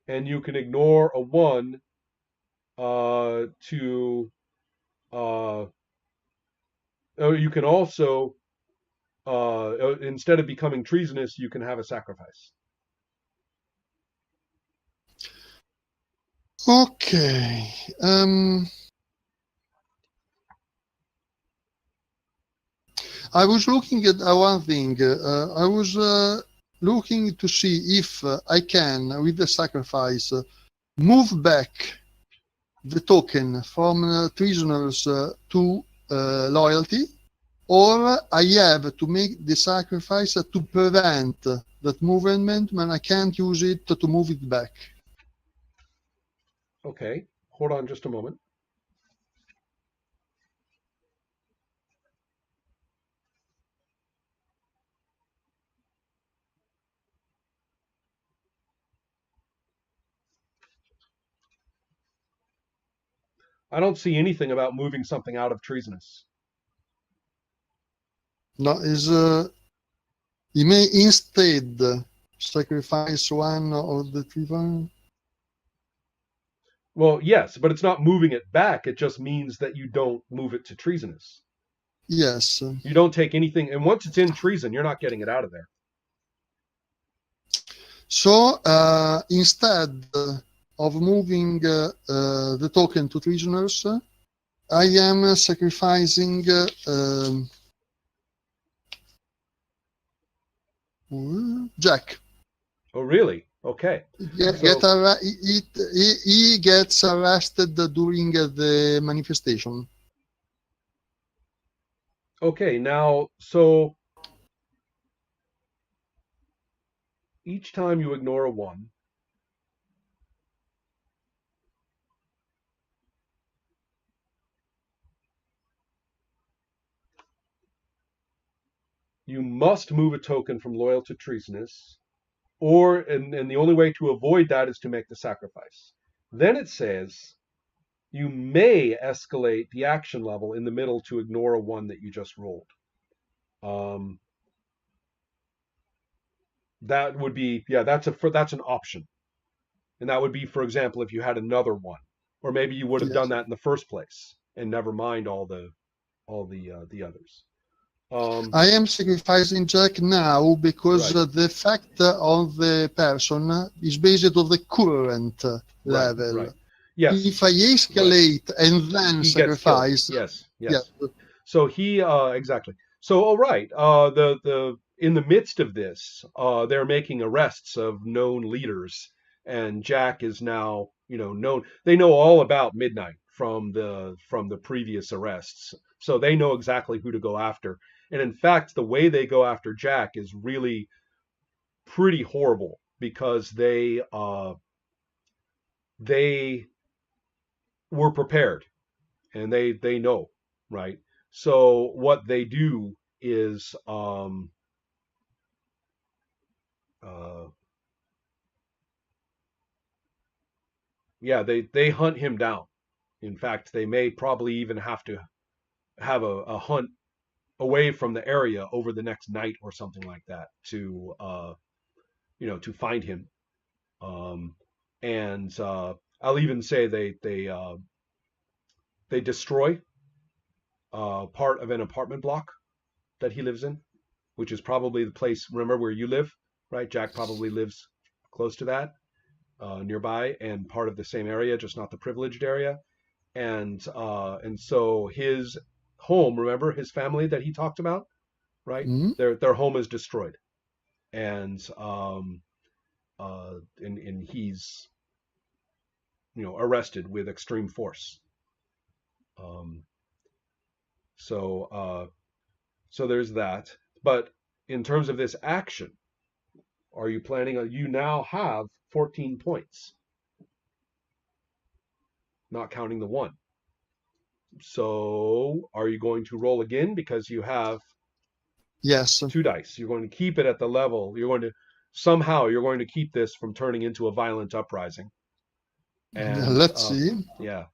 And you can ignore a one to you can also instead of becoming treasonous, you can have a sacrifice. Okay. I was looking at one thing. I was looking to see if I can, with the sacrifice, move back the token from prisoners to loyalty, or I have to make the sacrifice to prevent that movement, and I can't use it to move it back. Okay, hold on just a moment. I don't see anything about moving something out of treasonous. No, you may instead sacrifice one of the three ones. Well, yes, but it's not moving it back. It just means that you don't move it to treasonous. Yes. You don't take anything, and once it's in treason, you're not getting it out of there. So instead of moving the token to treasoners, I am sacrificing Jack. Oh, really? Okay. He gets arrested during the manifestation. Okay, now, so each time you ignore a one, you must move a token from loyal to treasonous, and the only way to avoid that is to make the sacrifice. Then it says you may escalate the action level in the middle to ignore a one that you just rolled. That would be, yeah, that's an option. And that would be, for example, if you had another one, or maybe you would have done that in the first place and never mind all the others. I am sacrificing Jack now because the effect of the person is based on the current level. Right. Yes. If I escalate and then he sacrifice, yes. So he exactly. So all right. The in the midst of this, they're making arrests of known leaders, and Jack is now known. They know all about Midnight from the previous arrests, so they know exactly who to go after. And in fact, the way they go after Jack is really pretty horrible because they were prepared and they know, right? So what they do is, uh, yeah, they hunt him down. In fact, they may probably even have to have a hunt away from the area over the next night or something like that to to find him. Um, and I'll even say they destroy part of an apartment block that he lives in, which is probably the place. Remember where you live, right? Jack probably lives close to that, nearby, and part of the same area, just not the privileged area. And so his home, remember his family that he talked about, right? Mm. Their home is destroyed, and he's arrested with extreme force. Um, so so there's that. But in terms of this action, are you planning on? You now have 14 points, not counting the one. So are you going to roll again because you have Yes. 2 dice? You're going to keep it at the level. You're going to keep this from turning into a violent uprising. And Let's see. yeah.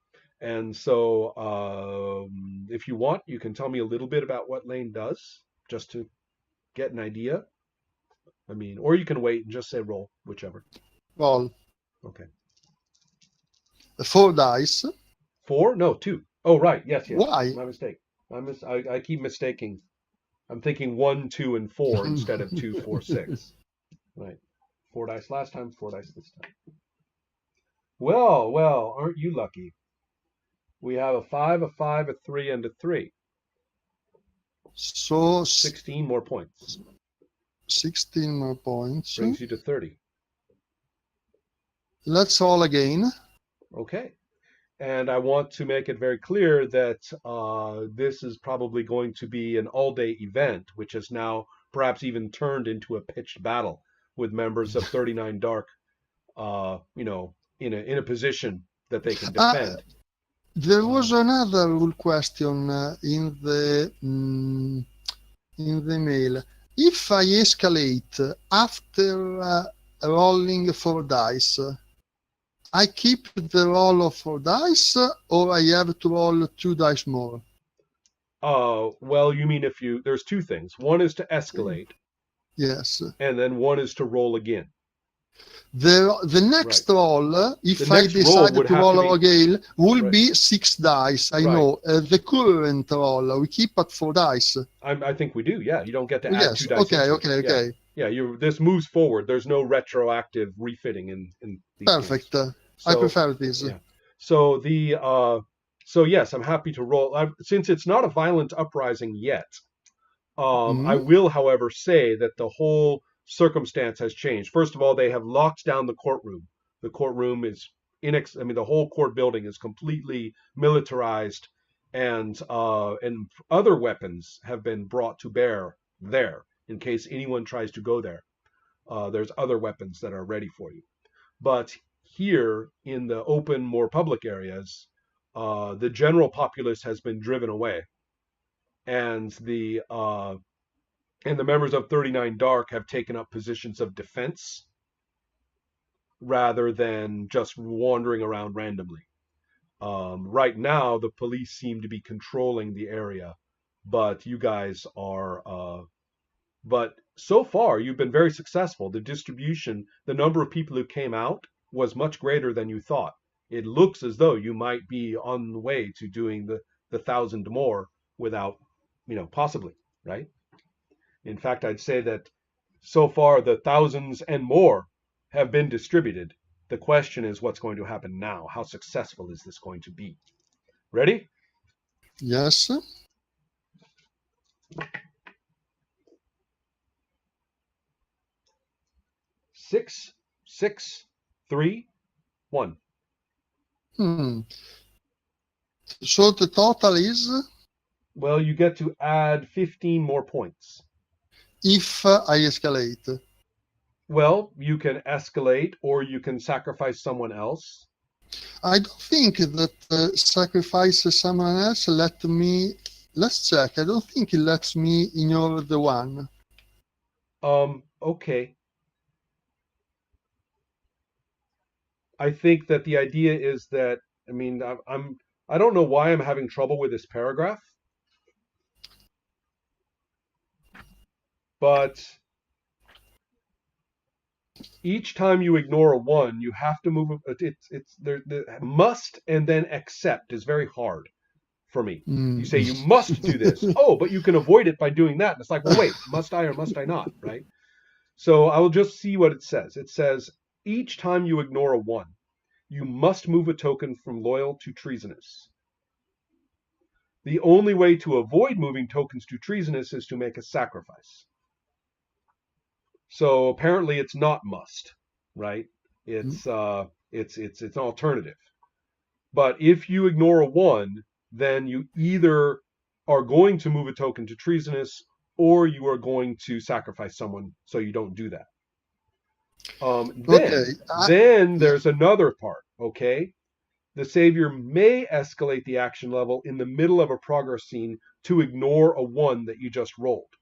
And so if you want, you can tell me a little bit about what Lane does, just to get an idea. I mean, or you can wait and just say roll, whichever. Roll. Okay. 4 dice. 4? No, 2. Oh, right. Yes. Why? My mistake. I keep mistaking. I'm thinking 1, 2, and 4 instead of 2, 4, 6. Right. 4 dice last time, 4 dice this time. Well, aren't you lucky? We have a 5, a 5, a 3, and a 3. So 16 more points. 16 more points. Brings you to 30. Let's roll again. Okay. And I want to make it very clear that this is probably going to be an all-day event, which has now perhaps even turned into a pitched battle with members of 39 Dark, in a position that they can defend. There was another rule question in the mail. If I escalate after rolling 4 dice, I keep the roll of 4 dice, or I have to roll 2 dice more? Well, you mean there's 2 things. One is to escalate. Yes. And then one is to roll again. The next Right. roll, if The I next roll decide would to have to roll be- again, will Right. be 6 dice. I Right. know. The current roll, we keep at 4 dice. I think we do. Yeah, you don't get to add Yes. 2 dice. Okay. into Okay. it. Okay. Yeah. This moves forward. There's no retroactive refitting in these Perfect. games. I So, prefer this. yeah. So yes, I'm happy to roll. Since it's not a violent uprising yet, I will, however, say that the whole circumstance has changed. First of all, they have locked down the courtroom. The courtroom is the whole court building is completely militarized, and other weapons have been brought to bear there in case anyone tries to go there. There's other weapons that are ready for you. But here in the open, more public areas, the general populace has been driven away, and the members of 39 Dark have taken up positions of defense rather than just wandering around randomly. Right now, the police seem to be controlling the area, but you guys are. But so far, you've been very successful. The number of people who came out was much greater than you thought. It looks as though you might be on the way to doing the 1,000 more without, possibly, right? In fact, I'd say that so far the thousands and more have been distributed. The question is what's going to happen now? How successful is this going to be? Ready? Yes. 6, 6, 3, 1. So the total is? Well, you get to add 15 more points. If I escalate. Well, you can escalate or you can sacrifice someone else. I don't think that sacrifice someone else let me let's check. I don't think it lets me ignore the one. Okay. I think that the idea is that, I mean, I don't know why I'm having trouble with this paragraph, but each time you ignore a one, you have to move. It's there. The must and then accept is very hard for me. You say you must do this. Oh, but you can avoid it by doing that. And it's like, well, wait, must I or must I not? Right. So I will just see what it says. It says each time you ignore a one, you must move a token from loyal to treasonous. The only way to avoid moving tokens to treasonous is to make a sacrifice. So apparently it's not must, right? It's it's an alternative. But if you ignore a one, then you either are going to move a token to treasonous or you are going to sacrifice someone, so you don't do that. Then there's another part, okay? The Savior may escalate the action level in the middle of a progress scene to ignore a one that you just rolled.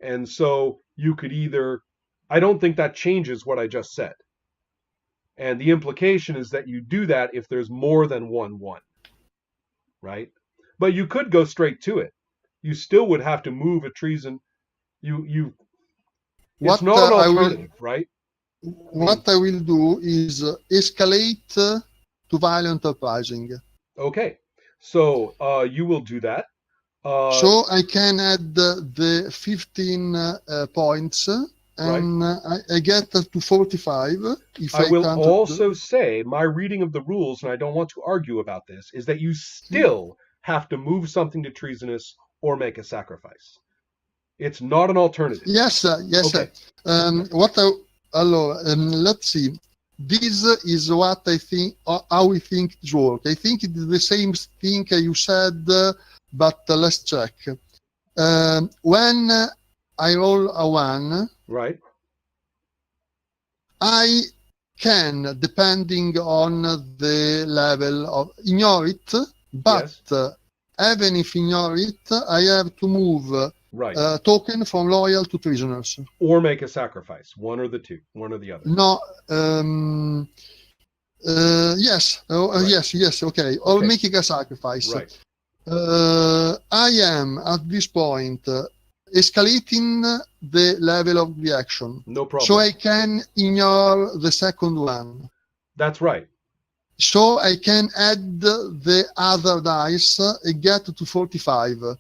And so you could either, I don't think that changes what I just said. And the implication is that you do that if there's more than one, right? But you could go straight to it. You still would have to move a treason. It's not an alternative, right? What I will do is escalate to violent uprising. Okay, so you will do that. So I can add the 15 points, and right. I get to 45. If I will also say my reading of the rules, and I don't want to argue about this, is that you still have to move something to treasonous or make a sacrifice. It's not an alternative. Yes, yes. Okay. Let's see. This is what I think, how we think it works. I think it's the same thing you said, but let's check. When I roll a one, right, I can, depending on the level of, ignore it, but yes. Even if ignore it, I have to move token from loyal to treasonous. Or make a sacrifice, one or the two, one or the other. No, yes, yes, okay. Or making a sacrifice. Right. I am, at this point, escalating the level of the action. No problem. So I can ignore the second one. That's right. So I can add the other dice and get to 45.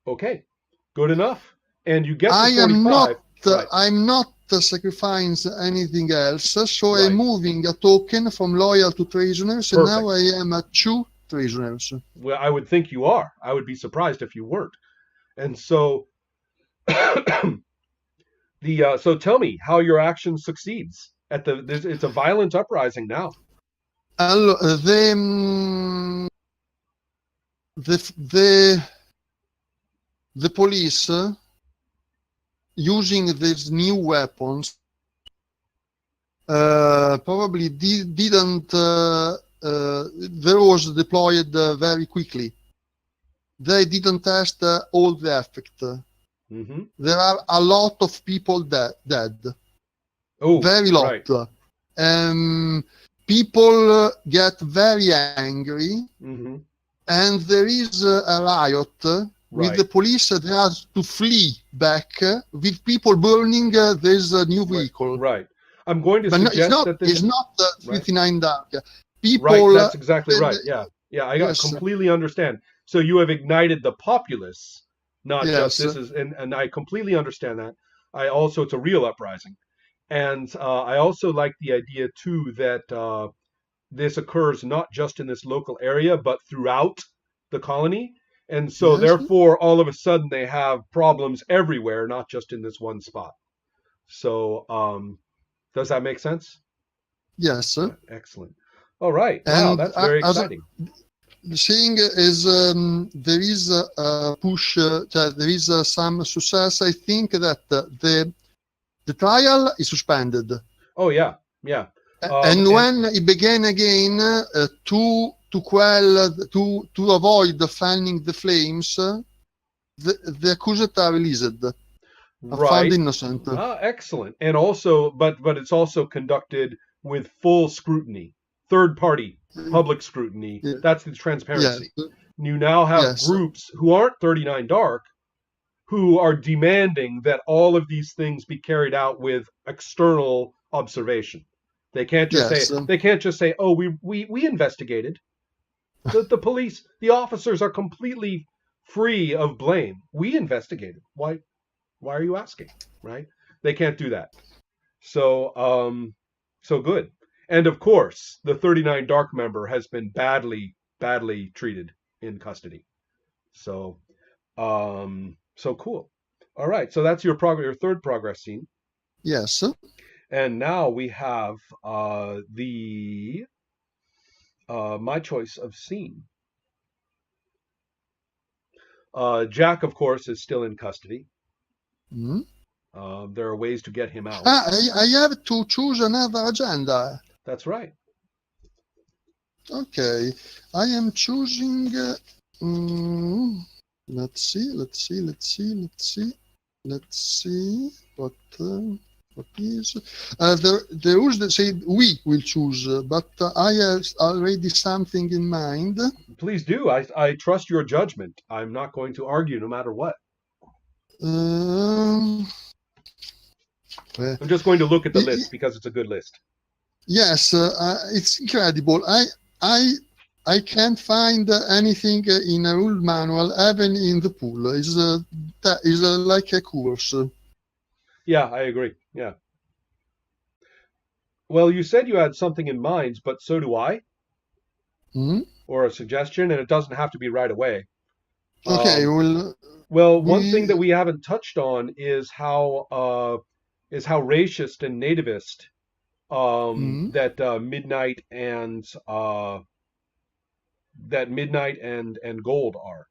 Okay, good enough. And you get to 45. I'm not sacrificing anything else. So I'm moving a token from loyal to treasoners, and now I am at 2 treasoners. Well, I would think you are. I would be surprised if you weren't. And so, so tell me how your action succeeds. It's a violent uprising now. The police, using these new weapons, probably didn't. There was deployed very quickly. They didn't test all the effect. Mm-hmm. There are a lot of people dead. Oh, very lot. Right. People get very angry, mm-hmm. and there is a riot with the police. They have to flee back with people burning this new vehicle. Right. I'm going to suggest that it's not 59 Dark. People. Right. That's exactly right. Yeah. I completely understand. So you have ignited the populace, not just this is, and I completely understand that. It's a real uprising. And I also like the idea, too, that this occurs not just in this local area, but throughout the colony. And so, therefore, all of a sudden, they have problems everywhere, not just in this one spot. So, does that make sense? Yes, sir. Excellent. All right. Wow, that's very exciting. The thing is, there is a push, there is some success. I think that the trial is suspended. Oh, yeah. And when he began again to quell, to avoid fanning the flames, the accused are released, found right. innocent. Excellent. And also, but it's also conducted with full scrutiny, third party public scrutiny. That's the Yes, transparency. You now have yes, groups who aren't 39 Dark who are demanding that all of these things be carried out with external observation. They can't just say yes, oh, we investigated. The police, the officers are completely free of blame. We investigated. Why are you asking? Right? They can't do that. So good. And of course, the 39 Dark member has been badly treated in custody. So so cool. All right, so that's your third progress scene. yes. And now we have the my choice of scene. Jack, of course, is still in custody. Mm. There are ways to get him out. I have to choose another agenda. That's right. Okay, I am choosing. Let's see what is. The rules say we will choose, but I have already something in mind. Please do. I trust your judgment. I'm not going to argue no matter what. Um, I'm just going to look at the list because it's a good list. Yes, it's incredible. I can't find anything in a rule manual, even in the pool. It's like a course. Yeah, I agree. Yeah. Well, you said you had something in mind, but so do I, Hmm? or a suggestion, and it doesn't have to be right away. Okay, Um, well, well, one thing we. that we haven't touched on is how racist and nativist Hmm? that Midnight and Gold are.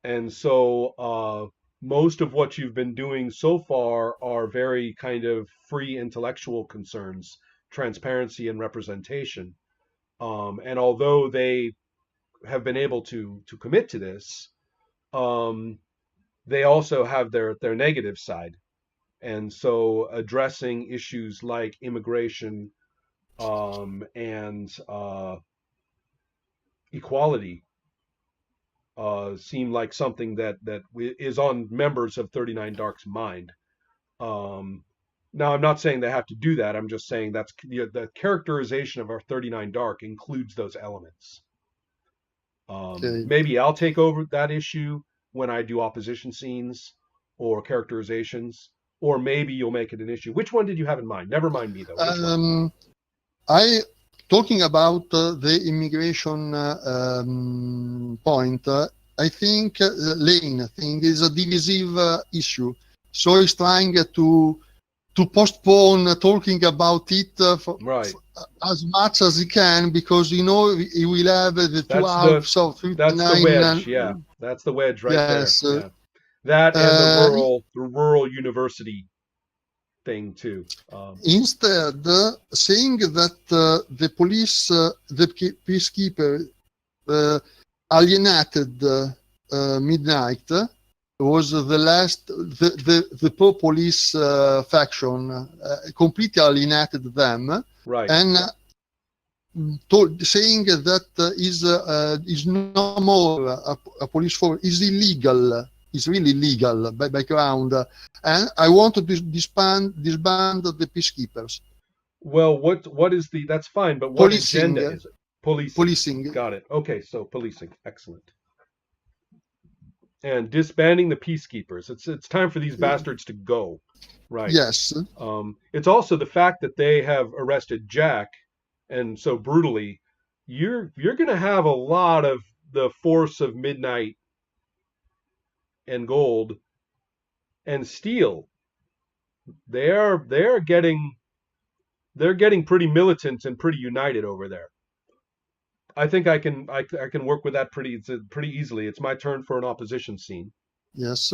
And so most of what you've been doing so far are very kind of free intellectual concerns, transparency and representation. And although they have been able to commit to this, um, they also have their negative side. And so addressing issues like immigration and equality seem like something that is on members of 39 Dark's mind. Um, Now, I'm not saying they have to do that. I'm just saying that's the characterization of our 39 Dark includes those elements. Okay. Maybe I'll take over that issue when I do opposition scenes or characterizations, or maybe you'll make it an issue. Which one did you have in mind? Never mind me though. Which one? I talking about the immigration point. I think Lane thing is a divisive issue, so he's trying to postpone talking about it Right. as much as he can, because he will have the two halves of 59. That's the wedge. Yeah, that's the wedge right Yes, there. Yeah. That and uh, the rural university thing too. instead, saying that the police, the peacekeeper alienated Midnight, was the last, the pro-police faction completely alienated them, Right. and saying that is no more a police force, is illegal. It's really illegal by background, and I want to disband the peacekeepers. Well, what is the? That's fine, but what Policing, agenda is it? Policing. policing. Got it. Okay, so policing. Excellent. And disbanding the peacekeepers. It's time for these bastards to go. Right. Yes. It's also the fact that they have arrested Jack, and so brutally. You're going to have a lot of the force of Midnight and Gold and Steel. They're getting pretty militant and pretty united over there. I think I can work with that pretty easily. It's my turn for an opposition scene Yes.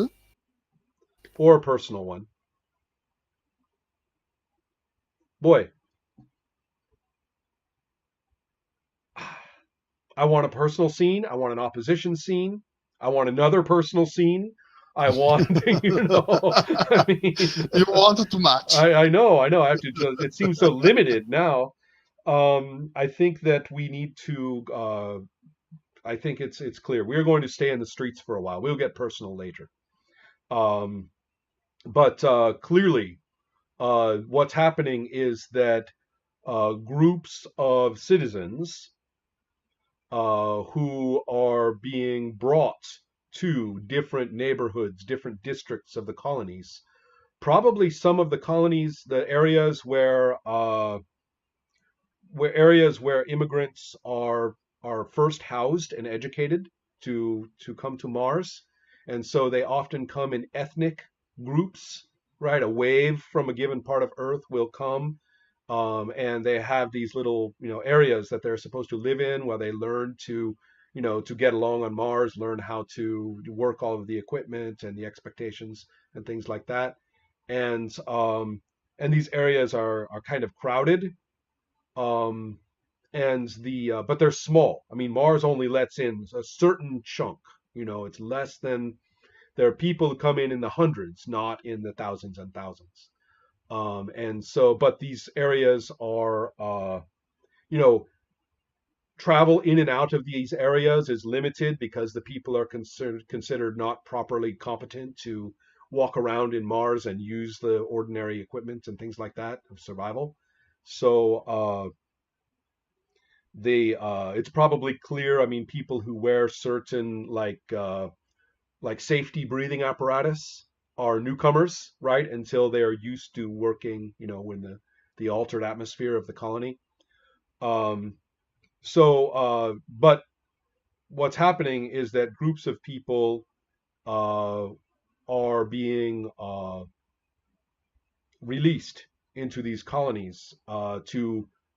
or a personal one. Boy, I want a personal scene. I want an opposition scene. I want another personal scene. I want, I mean, You want too much. I know, I know. I have to just, it seems so limited now. I think that we need to, I think it's clear. We're going to stay in the streets for a while. We'll get personal later. Um, but clearly, what's happening is that groups of citizens who are being brought to different neighborhoods, different districts of the colonies. Probably some of the colonies, the areas where immigrants are first housed and educated to come to Mars, and so they often come in ethnic groups. Right, a wave from a given part of Earth will come, and they have these little areas that they're supposed to live in while they learn to get along on Mars, learn how to work all of the equipment and the expectations and things like that. And these areas are kind of crowded, um, and but they're small. I mean, Mars only lets in a certain chunk. It's less than there are people who come in the hundreds, not in the thousands and thousands. And so, but these areas are, you know, travel in and out of these areas is limited because the people are considered not properly competent to walk around in Mars and use the ordinary equipment and things like that of survival. So it's probably clear. I mean, people who wear certain like safety breathing apparatus are newcomers, right? Until they are used to working, in the altered atmosphere of the colony. Um, but what's happening is that groups of people uh, are being released into these colonies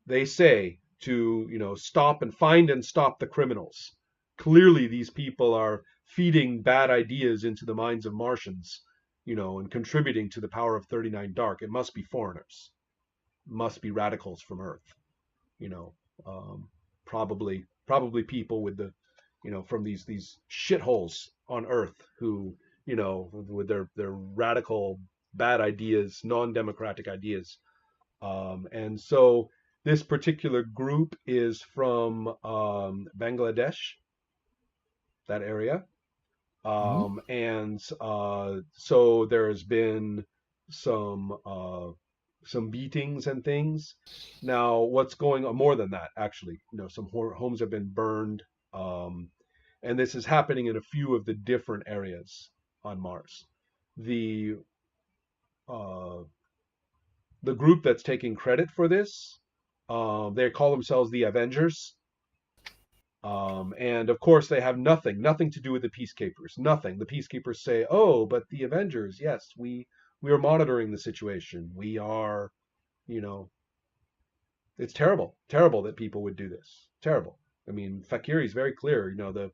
they say, to stop and find and stop the criminals. Clearly, these people are feeding bad ideas into the minds of Martians, and contributing to the power of 39 Dark. It must be foreigners, must be radicals from Earth, you know, um, probably people with the, from these shitholes on Earth who, with their radical bad ideas, non-democratic ideas. And so this particular group is from Bangladesh, that area. Mhm. And so there's been some some beatings and things. Now, what's going on more than that, actually, some homes have been burned, um, and this is happening in a few of the different areas on Mars. The uh, the group that's taking credit for this, they call themselves the Avengers. And of course, they have nothing to do with the Peacekeepers. Nothing. The Peacekeepers say, "Oh, but the Avengers, yes, we are monitoring the situation. We are, you know, it's terrible, terrible that people would do this. Terrible. I mean, Fakiri is very clear. The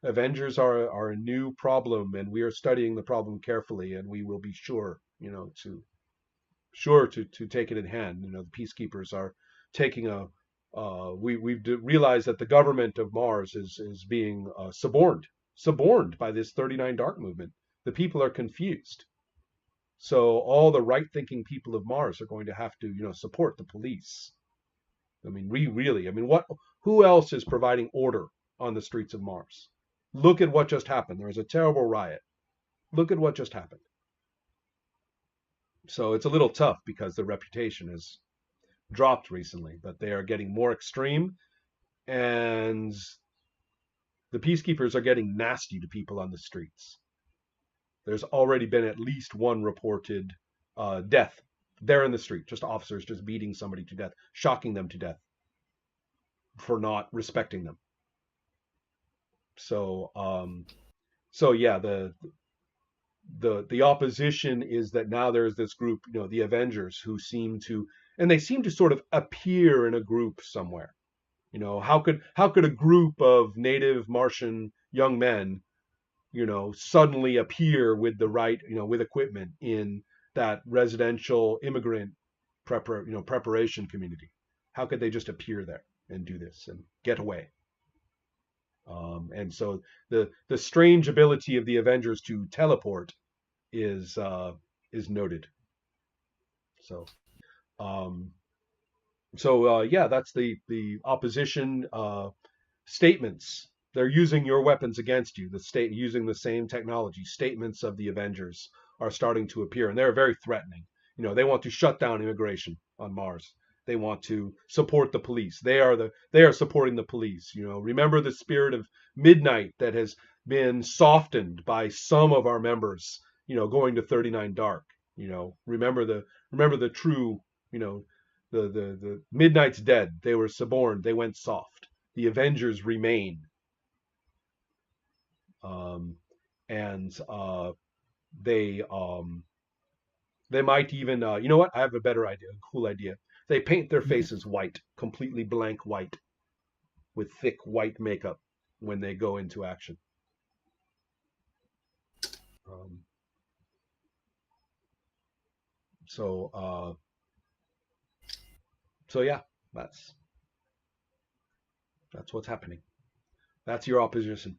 Avengers are a new problem, and we are studying the problem carefully, and we will be sure, to take it in hand. The peacekeepers are taking a. We've realized that the government of Mars is being suborned by this 39 Dark movement. The people are confused. So all the right-thinking people of Mars are going to have to, support the police. I mean, really. I mean, who else is providing order on the streets of Mars? Look at what just happened. There was a terrible riot. Look at what just happened. So it's a little tough because the reputation has dropped recently, but they are getting more extreme, and the peacekeepers are getting nasty to people on the streets. There's already been at least one reported death there in the street, just officers just beating somebody to death, shocking them to death for not respecting them. So, so yeah, the opposition is that now there's this group, the Avengers, who seem to sort of appear in a group somewhere. How could a group of native Martian young men, suddenly appear with the right, with equipment in that residential immigrant preparation community? How could they just appear there and do this and get away? And so the strange ability of the Avengers to teleport is noted. So um, yeah, that's the opposition statements. They're using your weapons against you. The state using the same technology. Statements of the Avengers are starting to appear, and they're very threatening. They want to shut down immigration on Mars. They want to support the police. They are supporting the police. Remember the spirit of midnight that has been softened by some of our members. Going to 39 Dark. Remember the true. The Midnight's dead. They were suborned. They went soft. The Avengers remain. And they might even you know what? I have a better idea, a cool idea. They paint their faces white, completely blank white, with thick white makeup when they go into action. Um, so yeah, that's what's happening. That's your opposition.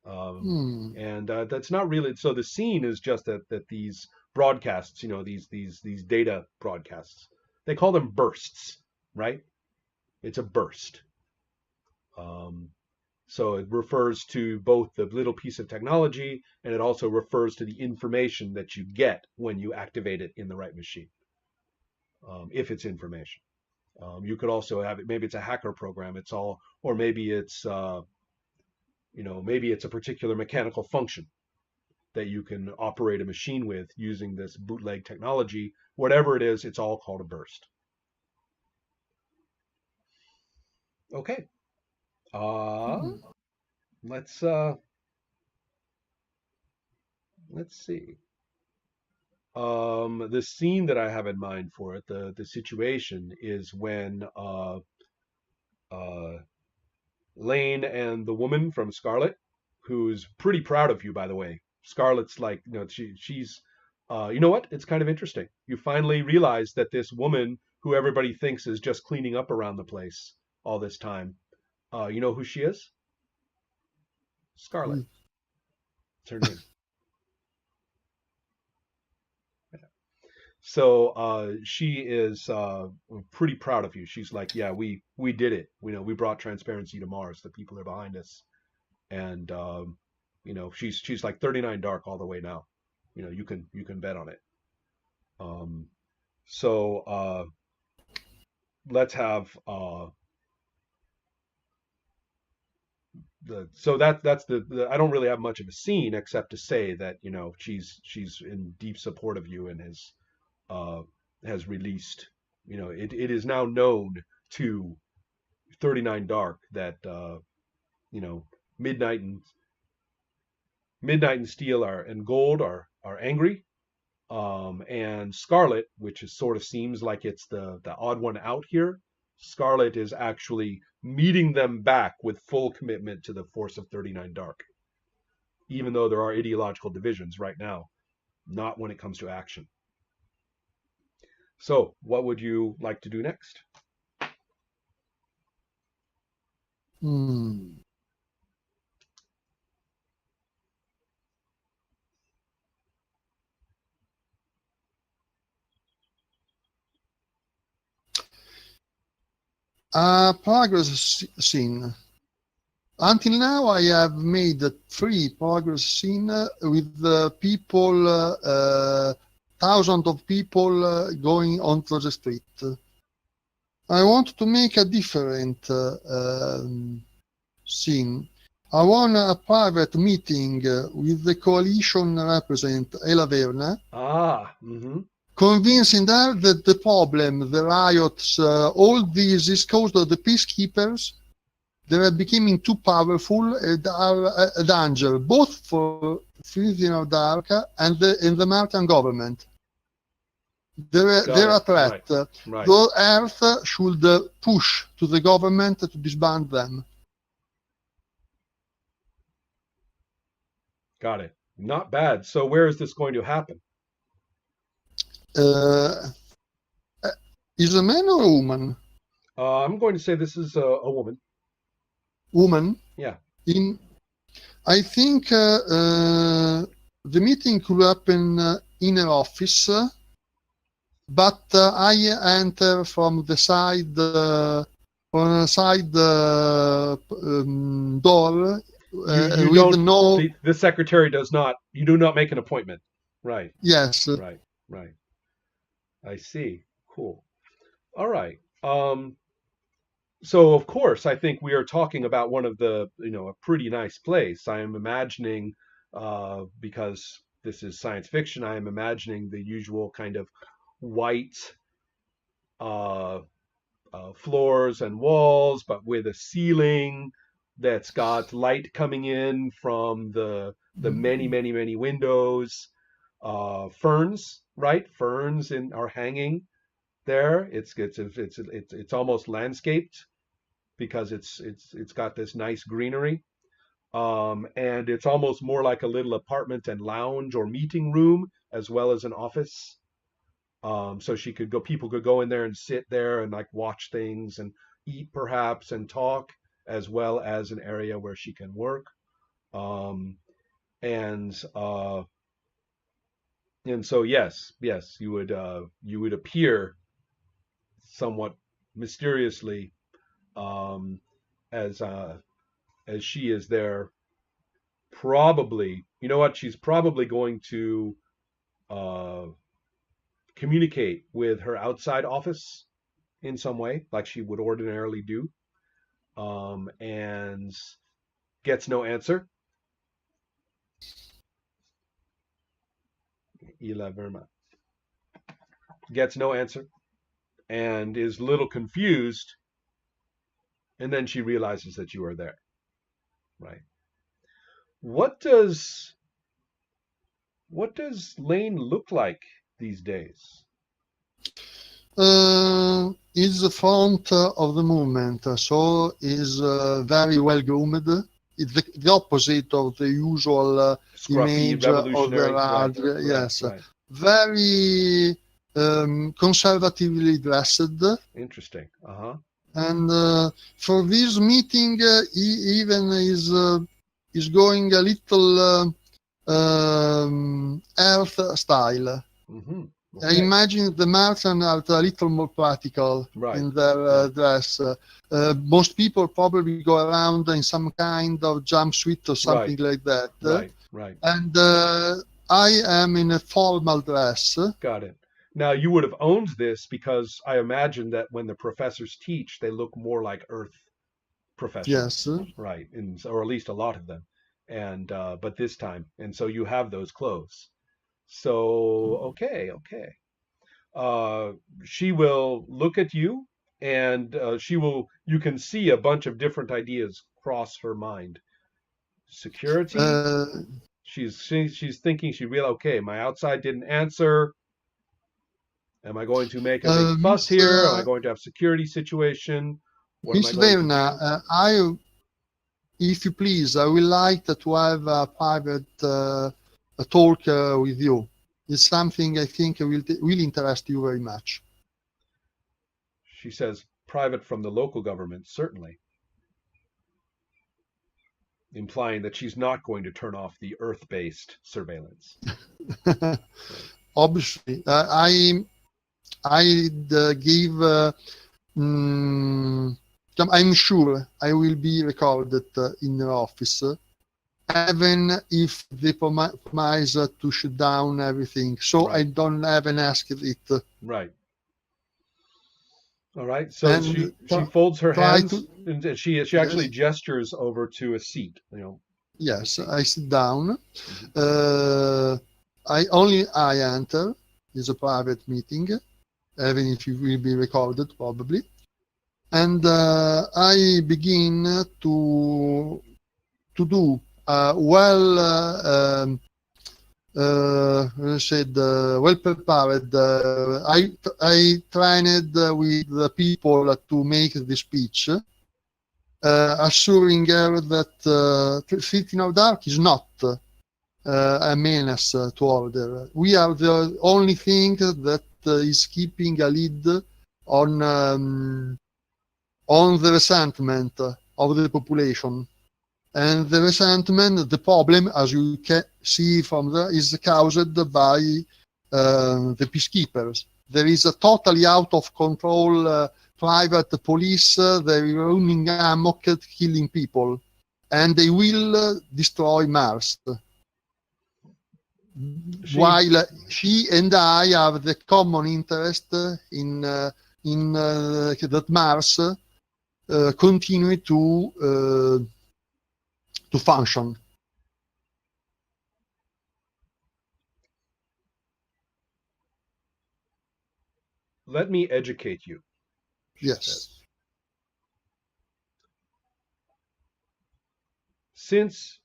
And that's not really, so the scene is just that these broadcasts, these data broadcasts, they call them bursts, right? It's a burst. So it refers to both the little piece of technology, and it also refers to the information that you get when you activate it in the right machine, if it's information. You could also have it, maybe it's a hacker program, or maybe it's maybe it's a particular mechanical function that you can operate a machine with using this bootleg technology. Whatever it is, it's all called a burst. Okay. Let's see. The scene that I have in mind for it, the situation is when Lane and the woman from Scarlet, who's pretty proud of you, by the way. Scarlet's like, she's, you know what? It's kind of interesting. You finally realize that this woman, who everybody thinks is just cleaning up around the place all this time, you know who she is? Scarlet. It's her name. So she is pretty proud of you. She's like, yeah, we did it. We brought transparency to Mars. The people are behind us, and she's like 39 Dark all the way now. You can bet on it. So let's have that's the I don't really have much of a scene except to say that she's in deep support of you and has released, it is now known to 39 Dark that Midnight and Steel and Gold are angry, and Scarlet, which is sort of seems like it's the odd one out here. Scarlet is actually meeting them back with full commitment to the force of 39 Dark, even though there are ideological divisions right now, not when it comes to action. So, what would you like to do next? Progress scene. Until now, I have made 3 progress scene with people, thousands of people going onto the street. I want to make a different scene. I want a private meeting with the coalition representative, Ella Verna. Convincing her that the problem, the riots, all this is caused by the peacekeepers. They are becoming too powerful and are a danger both for 39 Dark and the American government. They're a threat. Right. The Earth should push to the government to disband them. Got it. Not bad. So where is this going to happen? Is a man or a woman? I'm going to say this is a woman. Woman? Yeah. I think the meeting could happen in her office, but I enter from the side door You with don't. no. The secretary does not. You do not make an appointment. Right. Yes. Right. Right. I see. Cool. All right. So of course, I think we are talking about one of the, a pretty nice place. I am imagining, because this is science fiction, I am imagining the usual kind of white uh, floors and walls, but with a ceiling that's got light coming in from the many, many, many windows. Ferns, right? Ferns are hanging there. It's almost landscaped because it's got this nice greenery. And it's almost more like a little apartment and lounge or meeting room as well as an office. So people could go in there and sit there and like watch things and eat perhaps and talk, as well as an area where she can work. Um, and and so yes, you would appear somewhat mysteriously, um, as as she is there. Probably, you know what? She's probably going to uh, communicate with her outside office in some way, like she would ordinarily do, and gets no answer. Ila Verma gets no answer and is a little confused, and then she realizes that you are there. Right? What does Lane look like these days? Is the front of the movement, so is very well groomed. It's the opposite of the usual Scruffy, image of the revolutionary. Right, yes, right. very conservatively dressed. Interesting. And for this meeting, he even is going a little earth style. Mm-hmm. Okay. I imagine the Martians are a little more practical in their dress. Most people probably go around in some kind of jumpsuit or something like that. Right. And I am in a formal dress. Got it. Now, you would have owned this because I imagine that when the professors teach, they look more like Earth professors. Yes. Right. Or at least a lot of them. And but this time. And so you have those clothes. So, okay. She will look at you, and you can see a bunch of different ideas cross her mind. Security. She's thinking, okay, my outside didn't answer. Am I going to make a big fuss here? Am I going to have security situation? Miss Verna, if you please, I would like to have a private talk with you. It's something I think will interest you very much. She says, private from the local government, certainly. Implying that she's not going to turn off the Earth-based surveillance. Obviously, I'm sure I will be recorded in the office, even if they promise to shut down everything. So I don't even ask it. Right. All right. So she folds her hands, and she actually gestures over to a seat. Yes, I sit down. I enter. It's a private meeting, even if it will be recorded probably. And I begin to do well prepared. I trained with the people to make the speech, assuring her that sitting out dark is not a menace to order. We are the only thing that is keeping a lid on the resentment of the population. And the resentment, the problem, as you can see from there, is caused by the peacekeepers. There is a totally out of control private police. They're running amok, killing people, and they will destroy Mars. While she and I have the common interest in that Mars continue to function. Let me educate you. Yes. Says. Since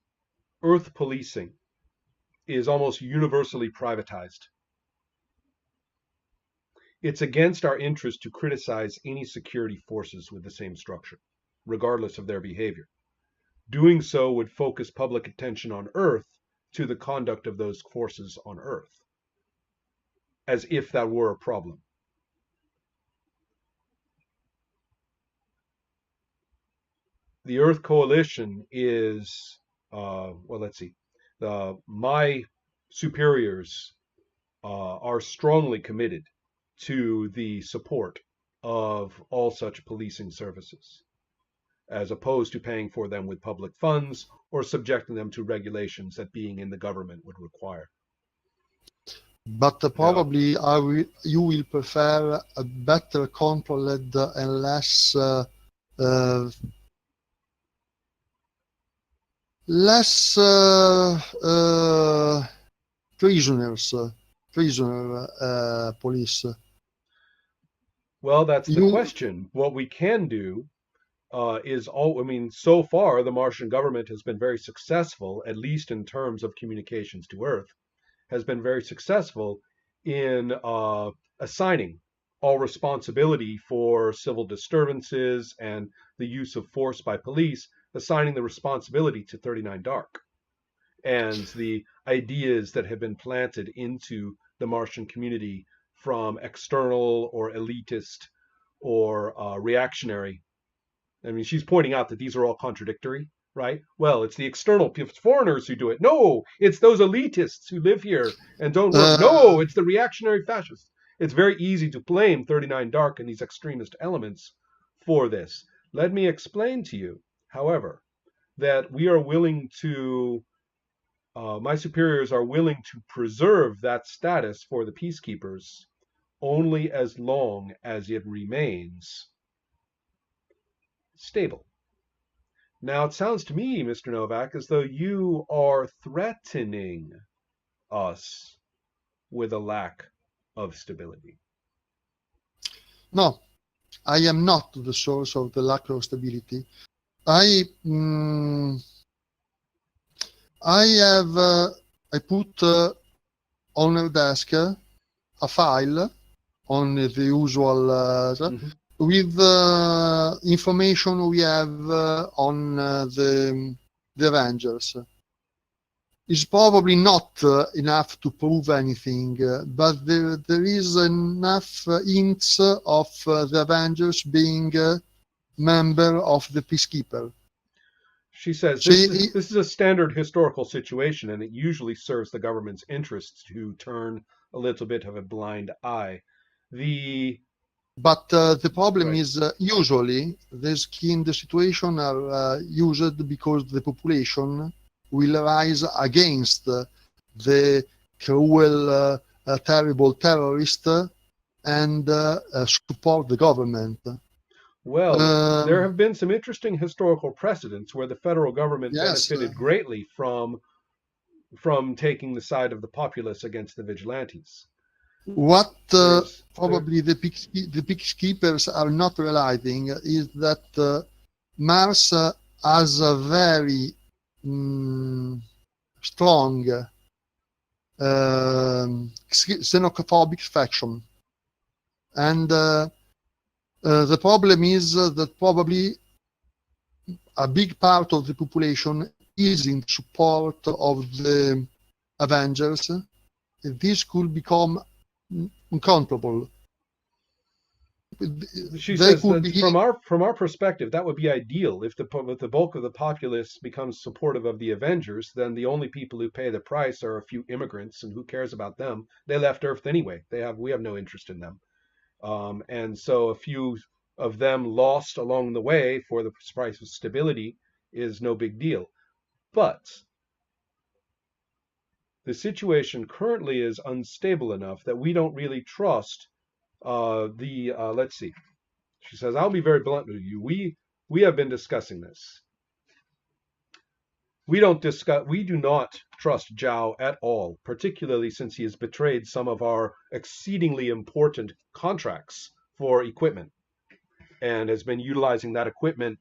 Earth policing is almost universally privatized, it's against our interest to criticize any security forces with the same structure, regardless of their behavior. Doing so would focus public attention on Earth to the conduct of those forces on Earth, as if that were a problem. The Earth Coalition is, let's see, my superiors are strongly committed to the support of all such policing services, as opposed to paying for them with public funds or subjecting them to regulations that being in the government would require. But probably you will prefer a better controlled and less prisoner police. Well, that's the question. What we can do so far the Martian government has been very successful, at least in terms of communications to Earth, has been very successful in assigning all responsibility for civil disturbances and the use of force by police, assigning the responsibility to 39 Dark. And the ideas that have been planted into the Martian community from external or elitist or reactionary. I mean, she's pointing out that these are all contradictory, right? Well, it's the external foreigners who do it. No, it's those elitists who live here and don't work. No, it's the reactionary fascists. It's very easy to blame 39 Dark and these extremist elements for this. Let me explain to you, however, that we are willing to, my superiors are willing to preserve that status for the peacekeepers only as long as it remains stable. Now, it sounds to me, Mr. Novak, as though you are threatening us with a lack of stability. No, I am not the source of the lack of stability. I put on a desk a file on the usual with information we have on the Avengers. It's probably not enough to prove anything, but there is enough hints of the Avengers being a member of the Peacekeeper. She says this is a standard historical situation, and it usually serves the government's interests to turn a little bit of a blind eye. But the problem is usually these kind of situations are used because the population will rise against the cruel, terrible terrorist and support the government. Well, there have been some interesting historical precedents where the federal government benefited greatly from taking the side of the populace against the vigilantes. What probably the peacekeepers are not realizing is that Mars has a very strong xenophobic faction, and the problem is that probably a big part of the population is in support of the Avengers. This could become uncontrollable. She they says could that be. from our perspective, that would be ideal. If the bulk of the populace becomes supportive of the Avengers, then the only people who pay the price are a few immigrants, and who cares about them? They left Earth anyway. We have no interest in them. And so a few of them lost along the way for the price of stability is no big deal. But the situation currently is unstable enough that we don't really trust let's see. She says, I'll be very blunt with you. We have been discussing this. We do not trust Zhao at all, particularly since he has betrayed some of our exceedingly important contracts for equipment and has been utilizing that equipment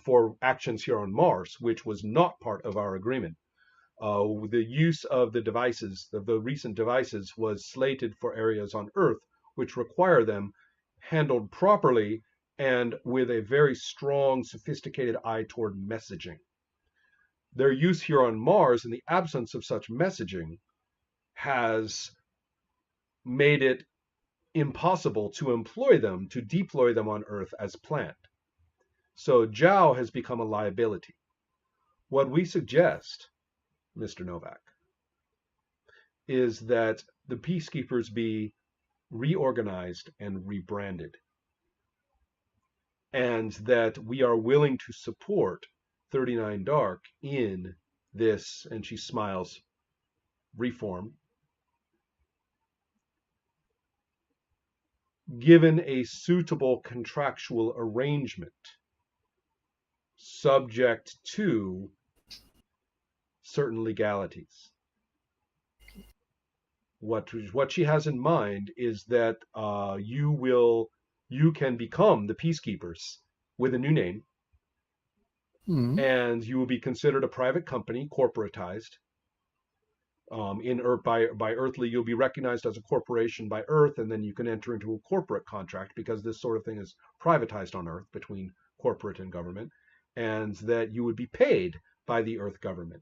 for actions here on Mars, which was not part of our agreement. The use of the recent devices, was slated for areas on Earth which require them handled properly and with a very strong, sophisticated eye toward messaging. Their use here on Mars, in the absence of such messaging, has made it impossible to deploy them on Earth as planned. So Zhao has become a liability. What we suggest, Mr. Novak, is that the Peacekeepers be reorganized and rebranded, and that we are willing to support 39 Dark in this, and she smiles, reform, given a suitable contractual arrangement, subject to certain legalities. What she has in mind is that you can become the Peacekeepers with a new name, and you will be considered a private company, corporatized. In Earth, by Earthly, you'll be recognized as a corporation by Earth, and then you can enter into a corporate contract, because this sort of thing is privatized on Earth between corporate and government, and that you would be paid by the Earth government.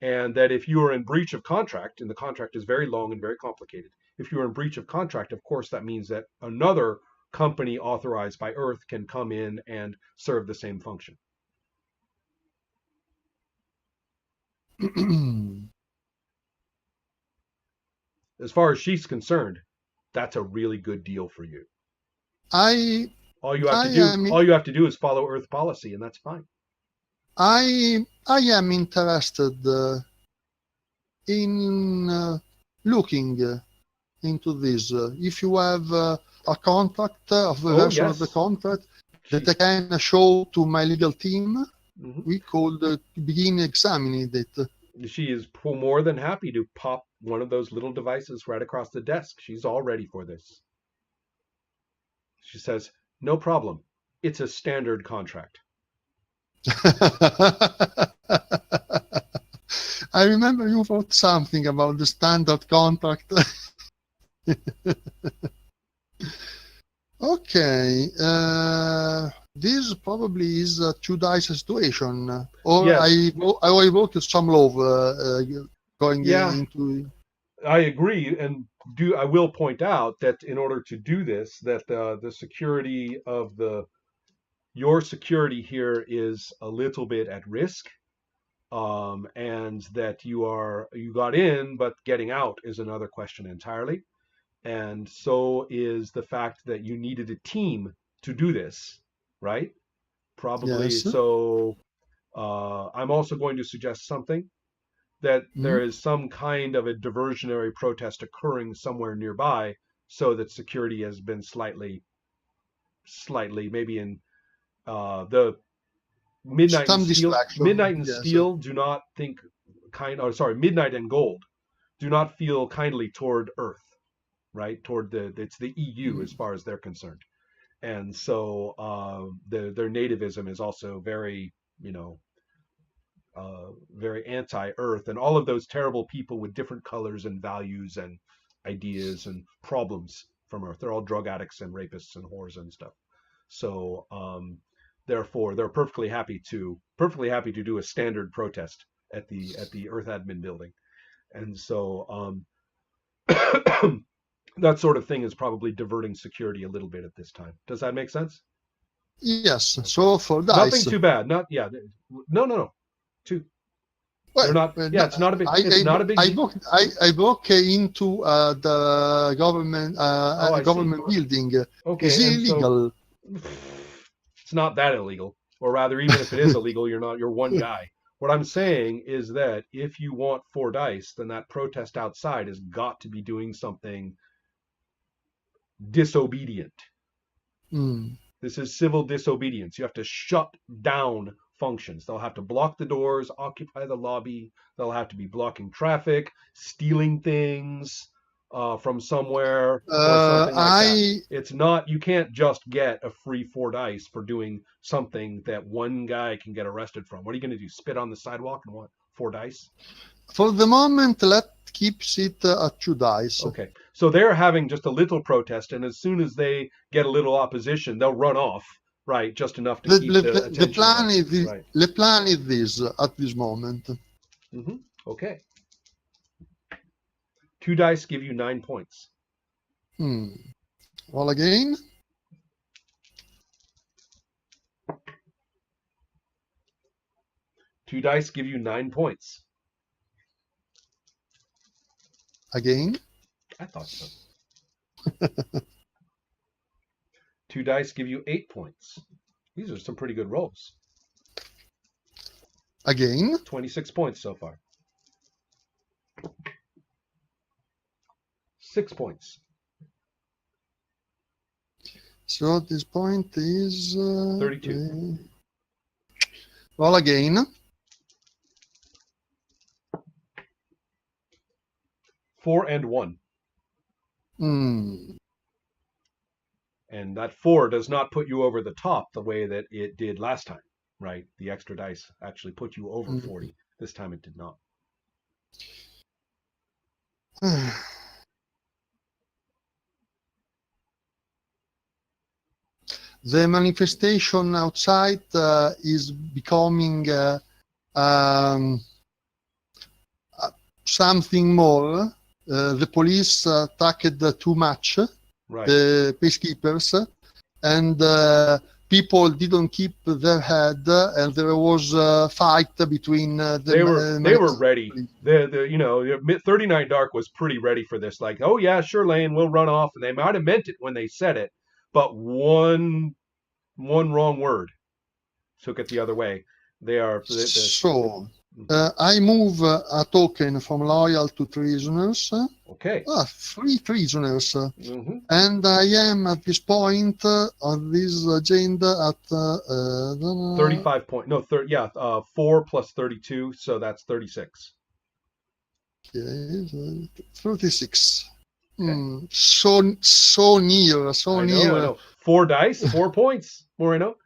And that if you are in breach of contract, and the contract is very long and very complicated, if you are in breach of contract, of course, that means that another company authorized by Earth can come in and serve the same function. As far as she's concerned, that's a really good deal for you. All you have to do is follow Earth policy, and that's fine. I am interested in looking into this. If you have a contract, a version of the contract that I can show to my legal team, we could begin examining it. She is more than happy to pop one of those little devices right across the desk. She's all ready for this. She says, no problem. It's a standard contract. I remember you wrote something about the standard contract. Okay. This probably is a two dice situation, or yes. I wrote some love going into. I agree, and I will point out that in order to do this, that the security of your security here is a little bit at risk, and that you got in, but getting out is another question entirely. And so is the fact that you needed a team to do this, right? Probably. Yes. So I'm also going to suggest something, that there is some kind of a diversionary protest occurring somewhere nearby, so that security has been slightly maybe in the Midnight and Steel. Midnight and Steel do not think Midnight and Gold do not feel kindly toward Earth, right? It's the EU as far as they're concerned, and so their nativism is also very, very anti-Earth, and all of those terrible people with different colors and values and ideas and problems from Earth. They're all drug addicts and rapists and whores and stuff. So therefore, they're perfectly happy to do a standard protest at the Earth Admin building, and so That sort of thing is probably diverting security a little bit at this time. Does that make sense? Yes. Okay. So for Nothing dice, too bad. Not yeah. No, no, no. Too. They're well, not. Yeah, it's not a big. It's not a big I deal. broke I broke into the government Oh, I see. government building. Is Okay, it and so illegal? it's not that illegal, or rather, even if it is illegal, you're not. You're one guy. What I'm saying is that if you want 4 dice, then that protest outside has got to be doing something disobedient. Hmm. This is civil disobedience. You have to shut down functions. They'll have to block the doors, occupy the lobby. They'll have to be blocking traffic, stealing things from somewhere, or something like that. I It's not, you can't just get a free 4 dice for doing something that one guy can get arrested from. What are you going to do? Spit on the sidewalk and want 4 dice? For the moment, let's keep it at 2 dice. Okay. So they're having just a little protest, and as soon as they get a little opposition, they'll run off, right? Just enough to keep the The attention plan away. is this, Right. the plan is this at this moment. Okay. 2 dice give you 9 points. Roll again. Two dice give you 9 points. Again. I thought so. 2 dice give you 8 points. These are some pretty good rolls. Again. 26 points so far. 6 points. So this point is 32. Roll again. 4 and 1. Hmm. And that 4 does not put you over the top the way that it did last time, right? The extra dice actually put you over 40. This time it did not. The manifestation outside is becoming something more. The police attacked too much, Right. the peacekeepers, and people didn't keep their head, and there was a fight between They were ready. The 39 Dark was pretty ready for this. Like, oh yeah, sure, Lane, we'll run off. And they might have meant it when they said it, but one wrong word took it the other way. They are. So I move a token from loyal to prisoners. Okay. 3 prisoners. Mm-hmm. And I am at this point on this agenda at 35 point. No, 4 plus 32, so that's 36. Okay, 36. Okay. So near. I know. 4 dice, 4 points, Moreno.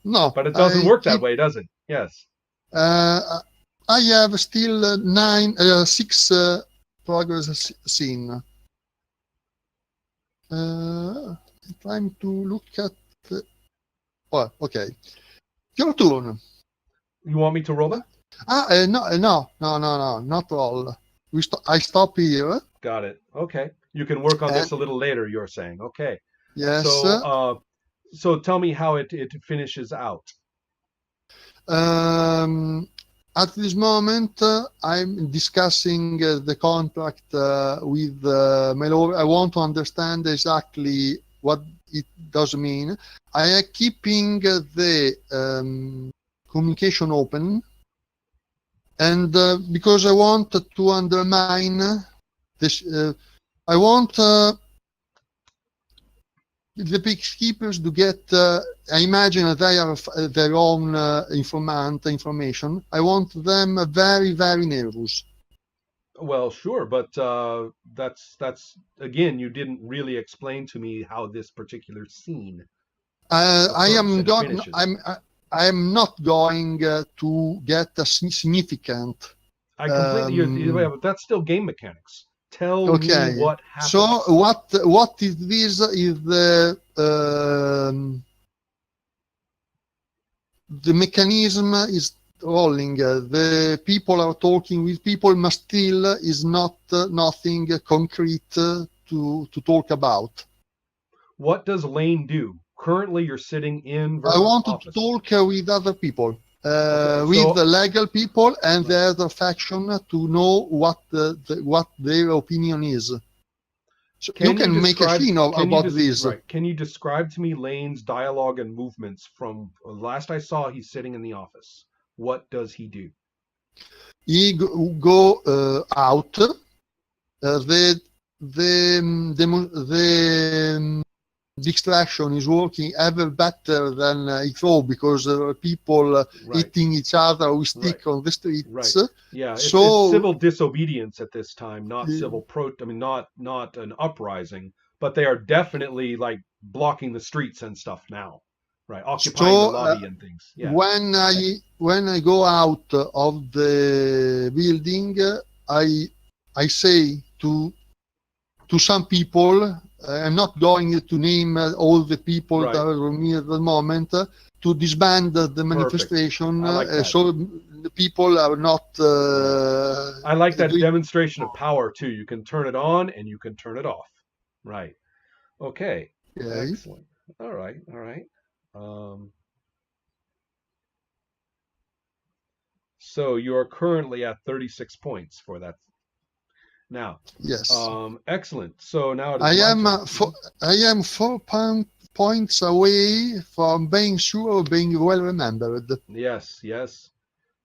No, but it doesn't work that way, does it? Yes. I have still 6 progress seen. Time to look at. Okay. Your turn. You want me to roll that? No, not all. I stop here. Got it. Okay. You can work on this a little later, you're saying. Okay. Yes. So tell me how it finishes out. At this moment, I'm discussing the contract with my lawyer. I want to understand exactly what it does mean. I am keeping the communication open, and because I want to undermine this, I want the peacekeepers to get, I imagine they are their own information. I want them very, very nervous. Well, sure, but that's again, you didn't really explain to me how this particular scene. I'm not going to get a significant. I completely. But that's still game mechanics. Tell me what happens. So what is this? Is the mechanism is rolling. The people are talking with people, but still is not nothing concrete to talk about. What does Lane do? Currently, you're sitting in I Verma's want to office. talk with other people, Okay, with the so legal people and the right. other faction to know what their opinion is. So you Can you can make a describe? scene about this. Right? Can you describe to me Lane's dialogue and movements from last I saw? He's sitting in the office. What does he do? He go out. The distraction is working ever better than it thought because there are people Right. hitting each other with Right. stick on the Right. streets. Yeah, it's So civil disobedience at this time, not uh, civil I mean, not an uprising, but they are definitely like blocking the streets and stuff now, right? Occupying the so lobby and things. Yeah. when I go out of the building, I say to some people, I'm not going to name all the people that Right. are with me at the moment, to disband the Perfect. manifestation, I like that. so the people are not Right. I like that doing. demonstration of power too. You can turn it on and you can turn it off. Right. Okay. Okay. Excellent. All right. All right. Um, so you are currently at 36 points for that. Now, Yes, excellent. So now it is I my am. turn. I am 4 points away from being sure of being well remembered. Yes, yes.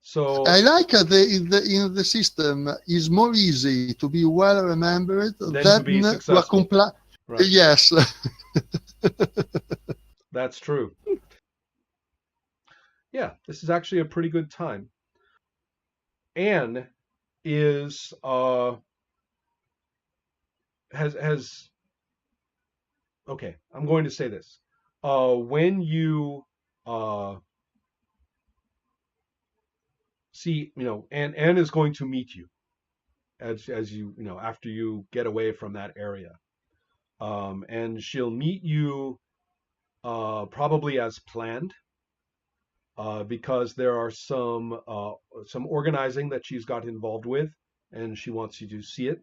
I So like in the system is more easy to be well remembered then to be than to successful. comply. Right. Yes. That's true. Yeah, this is actually a pretty good time. Anne is has okay, I'm going to say this. When you uh see, Anne is going to meet you as you after you get away from that area. And she'll meet you probably as planned, because there are some organizing that she's got involved with, and she wants you to see it.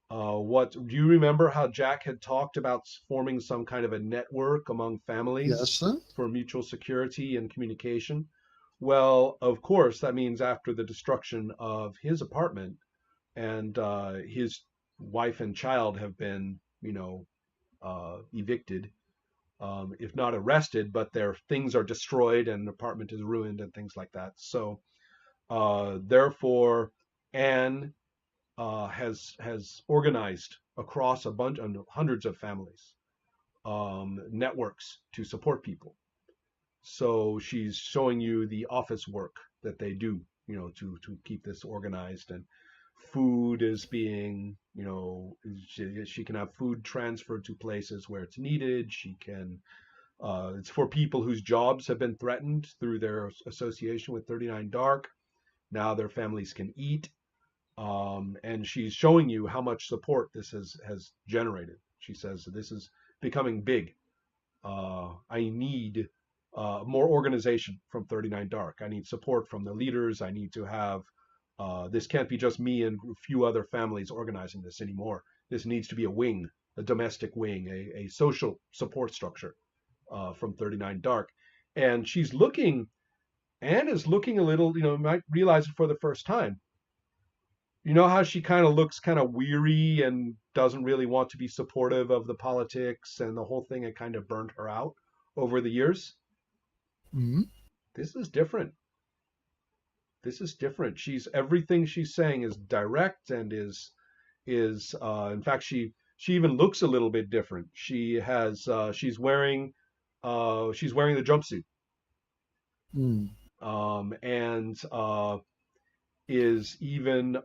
What do you remember how Jack had talked about forming some kind of a network among families Yes. for mutual security and communication? Well, of course, that means after the destruction of his apartment and his wife and child have been, evicted, if not arrested, but their things are destroyed and the apartment is ruined and things like that. So, therefore, Anne has organized across a bunch of hundreds of families, networks to support people. So she's showing you the office work that they do, to keep this organized. And food is being, she can have food transferred to places where it's needed. She can. It's for people whose jobs have been threatened through their association with 39 Dark. Now their families can eat. And she's showing you how much support this has generated. She says this is becoming big. I need more organization from 39 Dark. I need support from the leaders. I need to have this can't be just me and a few other families organizing this anymore. This needs to be a wing, a domestic wing, a social support structure from 39 Dark. And Anne is looking a little, might realize it for the first time. You know how she kind of looks kind of weary and doesn't really want to be supportive of the politics and the whole thing had kind of burned her out over the years? Mhm. This is different. This is different. Everything she's saying is direct and is in fact she even looks a little bit different. She's wearing the jumpsuit. Mm. And is even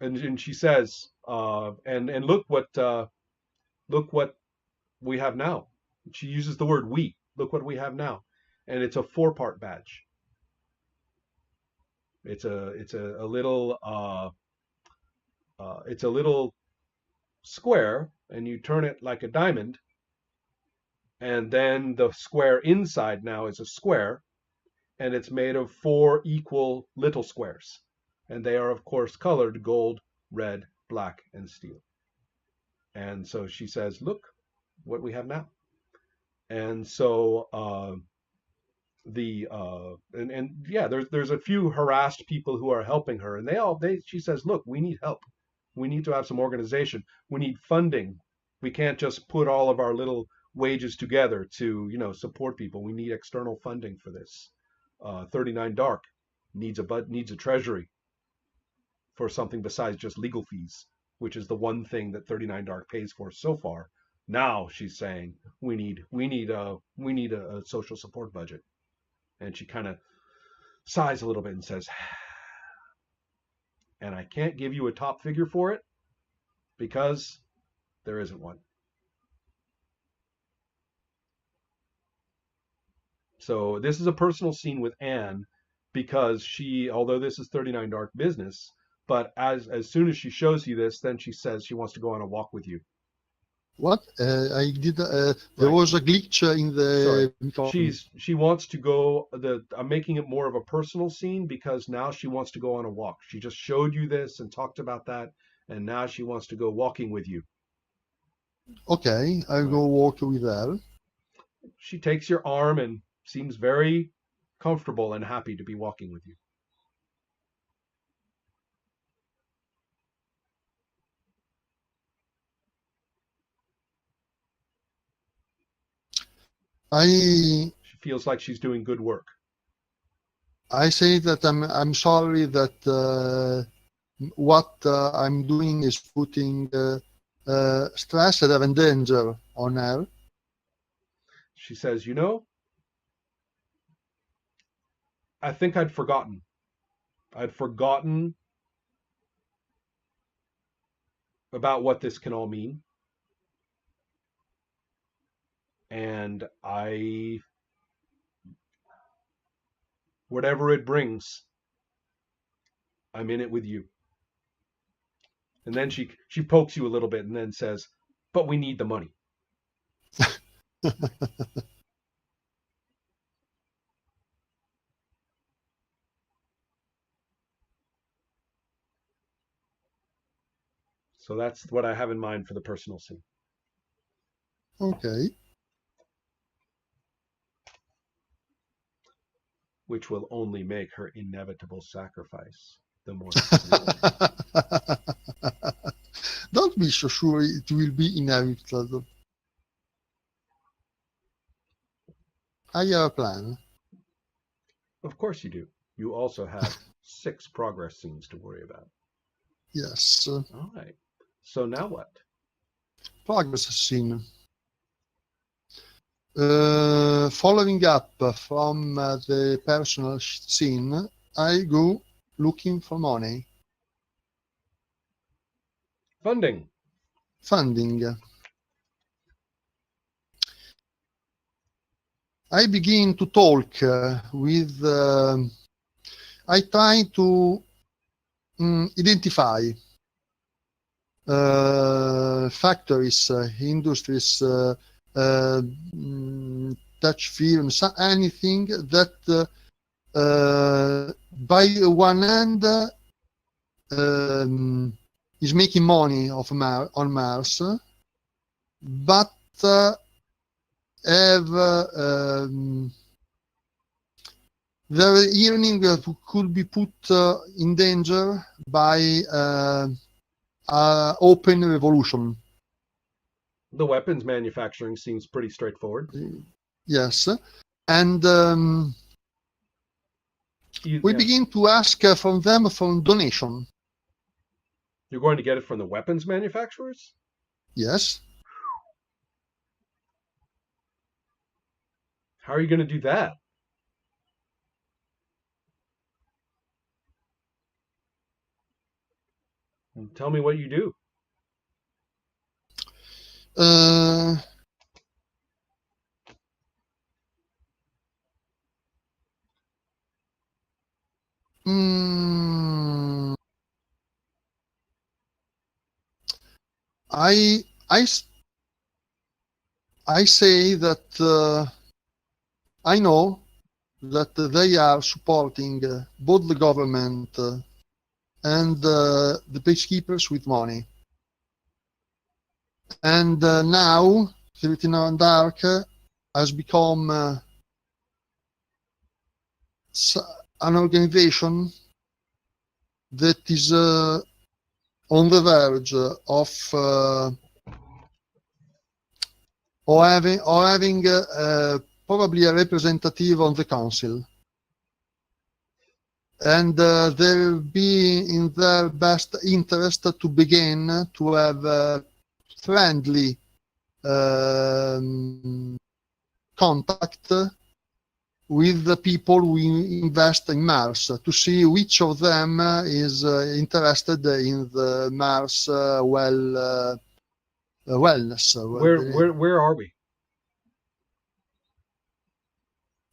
and she says and look what we have now. She uses the word we. Look what we have now, and it's a 4-part badge. It's a little it's a little square, and you turn it like a diamond, and then the square inside now is a square, and it's made of 4 equal little squares. And they are, of course, colored gold, red, black, and steel. And so she says, look what we have now. And so and yeah, there's a few harassed people who are helping her, and she says, look, we need help. We need to have some organization. We need funding. We can't just put all of our little wages together to support people. We need external funding for this. 39 Dark needs a treasury for something besides just legal fees, which is the one thing that 39 Dark pays for so far. Now she's saying we need a social support budget. And she kind of sighs a little bit and says, and I can't give you a top figure for it because there isn't one. So this is a personal scene with Anne because although this is 39 Dark business, but as soon as she shows you this, then she says she wants to go on a walk with you. What? I did. There Right. was a glitch in the. She wants to go. I'm making it more of a personal scene because now she wants to go on a walk. She just showed you this and talked about that, and now she wants to go walking with you. Okay, I'll go walk with her. She takes your arm and seems very comfortable and happy to be walking with you. She feels like she's doing good work. I say that I'm sorry that what I'm doing is putting stress and even danger on her. She says, I think I'd forgotten. I'd forgotten about what this can all mean. And whatever it brings, I'm in it with you. And then she pokes you a little bit and then says, but we need the money. So that's what I have in mind for the personal scene. Okay. Which will only make her inevitable sacrifice the more. Don't be so sure it will be inevitable. I have a plan. Of course you do. You also have 6 progress scenes to worry about. Yes. All right. So now what? Progress scene. Following up from the personal scene, I go looking for money. Funding. I begin to talk with. I try to identify factories, industries, touch films, anything that by one hand is making money on Mars, but have their earning could be put in danger by open revolution. The weapons manufacturing seems pretty straightforward. Yes, and we begin to ask from them for donation. You're going to get it from the weapons manufacturers? Yes. How are you going to do that? Tell me what you do. I say that I know that they are supporting both the government and the peacekeepers with money. And now, 39 Dark has become an organization that is on the verge of having probably a representative on the council. And they'll be in their best interest to begin to have friendly contact with the people who invest in Mars to see which of them is interested in the Mars wellness. Where are we?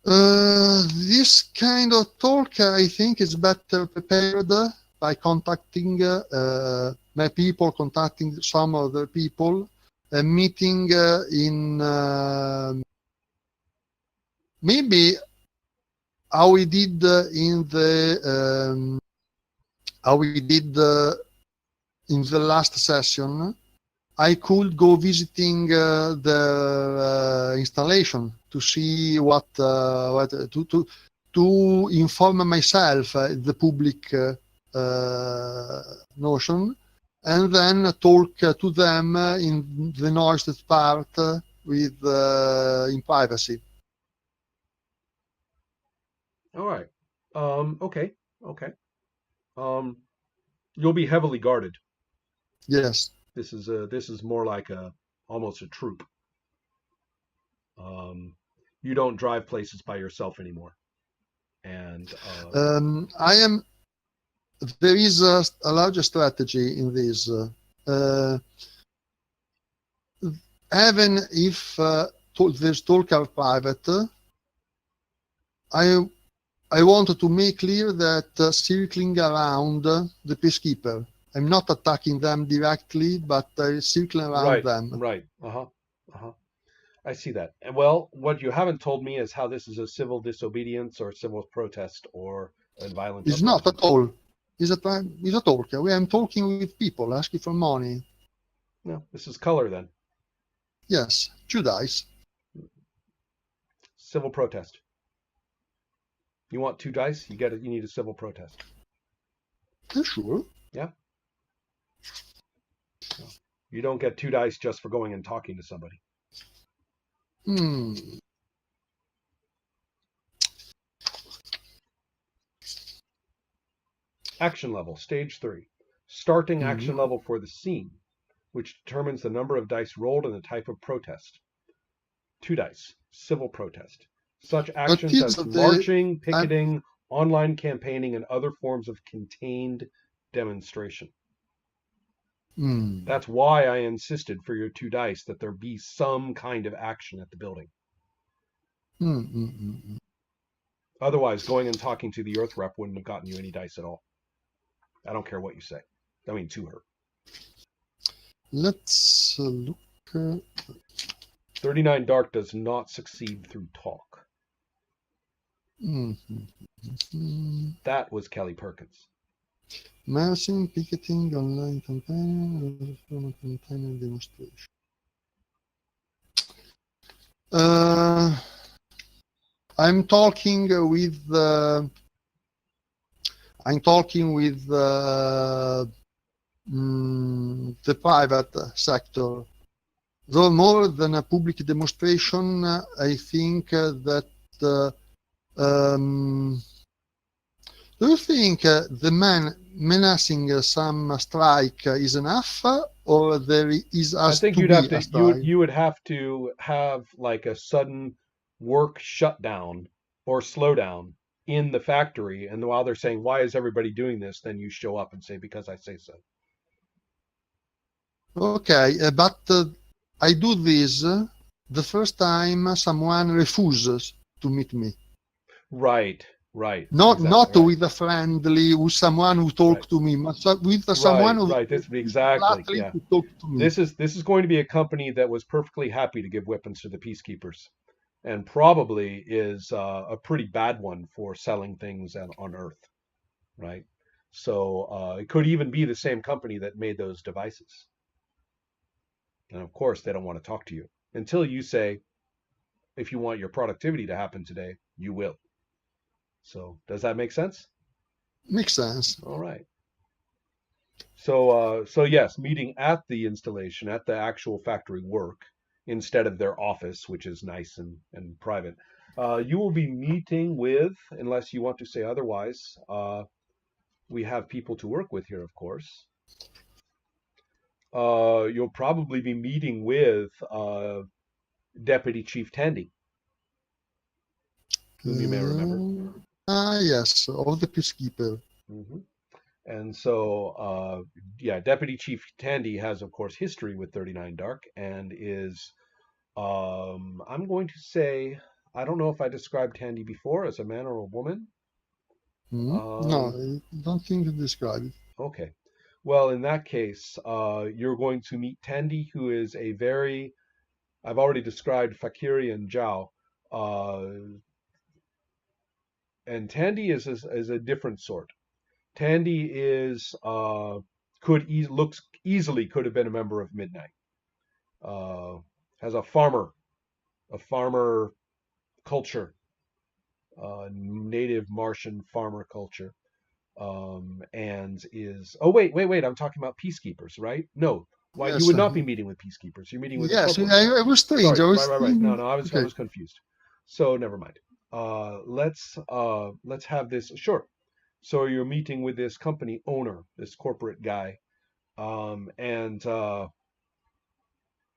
This kind of talk, I think, is better prepared by contacting my people, contacting some other people, a meeting in maybe how we did in the last session. I could go visiting the installation to see what to inform myself the public notion, and then talk to them in the noisiest part with in privacy. All right. Okay. You'll be heavily guarded. Yes. This is more like almost a troop. You don't drive places by yourself anymore. And there is a larger strategy in this. Even if this talk are private, I wanted to make clear that circling around the peacekeeper. I'm not attacking them directly, but circling around them. Right. I see that. And well, what you haven't told me is how this is a civil disobedience or civil protest or a violent. It's not at all. It's a talk. I'm talking with people asking for money. No, this is color then. Yes, 2 dice. Civil protest. You want 2 dice? You need a civil protest. Sure. Yeah. No. You don't get 2 dice just for going and talking to somebody. Action level, stage 3. Starting action level for the scene, which determines the number of dice rolled and the type of protest. 2 dice, civil protest. Such actions as marching, picketing, online campaigning, and other forms of contained demonstration. That's why I insisted for your 2 dice that there be some kind of action at the building. Otherwise, going and talking to the Earth rep wouldn't have gotten you any dice at all. I don't care what you say. I mean, to her. Let's look. 39 Dark does not succeed through talk. That was Kelly Perkins. Marching, picketing, online campaign, campaign demonstration. I'm talking with the private sector. Though more than a public demonstration, I think that. Do you think the man menacing some strike is enough, or there is? I think you would have to have like a sudden work shutdown or slowdown in the factory, and while they're saying, "Why is everybody doing this?" then you show up and say, "Because I say so." Okay, but I do this the first time someone refuses to meet me. Right. Not with a friendly, with someone who talked to me, but with someone who This exactly. Yeah. To talk to me. This is going to be a company that was perfectly happy to give weapons to the peacekeepers, and probably is a pretty bad one for selling things on Earth, right? So it could even be the same company that made those devices. And of course, they don't want to talk to you until you say, if you want your productivity to happen today, you will. So does that make sense? Makes sense. All right. So yes, meeting at the installation, at the actual factory work, instead of their office, which is nice and private. You will be meeting with, unless you want to say otherwise, we have people to work with here, of course. You'll probably be meeting with Deputy Chief Tandy, whom you may remember. Yes, of the peacekeeper. Hmm. And so, yeah, Deputy Chief Tandy has, of course, history with 39 Dark and is, I'm going to say, I don't know if I described Tandy before as a man or a woman. No, Um, I don't think you described it. okay. Well, in that case, you're going to meet Tandy, who is a very, I've already described Fakiri and Zhao, and Tandy is a different sort. Tandy is looks easily could have been a member of Midnight. Has a farmer culture, native Martian farmer culture, and is. Oh wait! I'm talking about peacekeepers, right? No, why you Yes, would not be meeting with peacekeepers. You're meeting with the yes. corporals. I was strange. Sorry, I was right. No, thinking. no, I Okay. was confused. So never mind. Let's have this. Sure. So you're meeting with this company owner, this corporate guy, and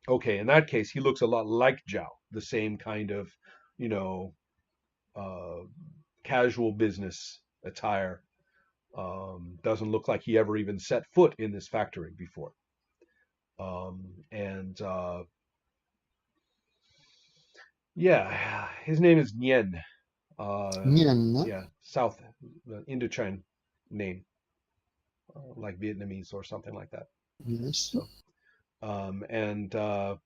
okay, in that case, he looks a lot like Zhao, the same kind of, you know, uh, casual business attire. Doesn't look like he ever even set foot in this factory before. And yeah, his name is Nien. Nien. Yeah, South Indochine name, like Vietnamese or something like that. Yes. So, um, and uh,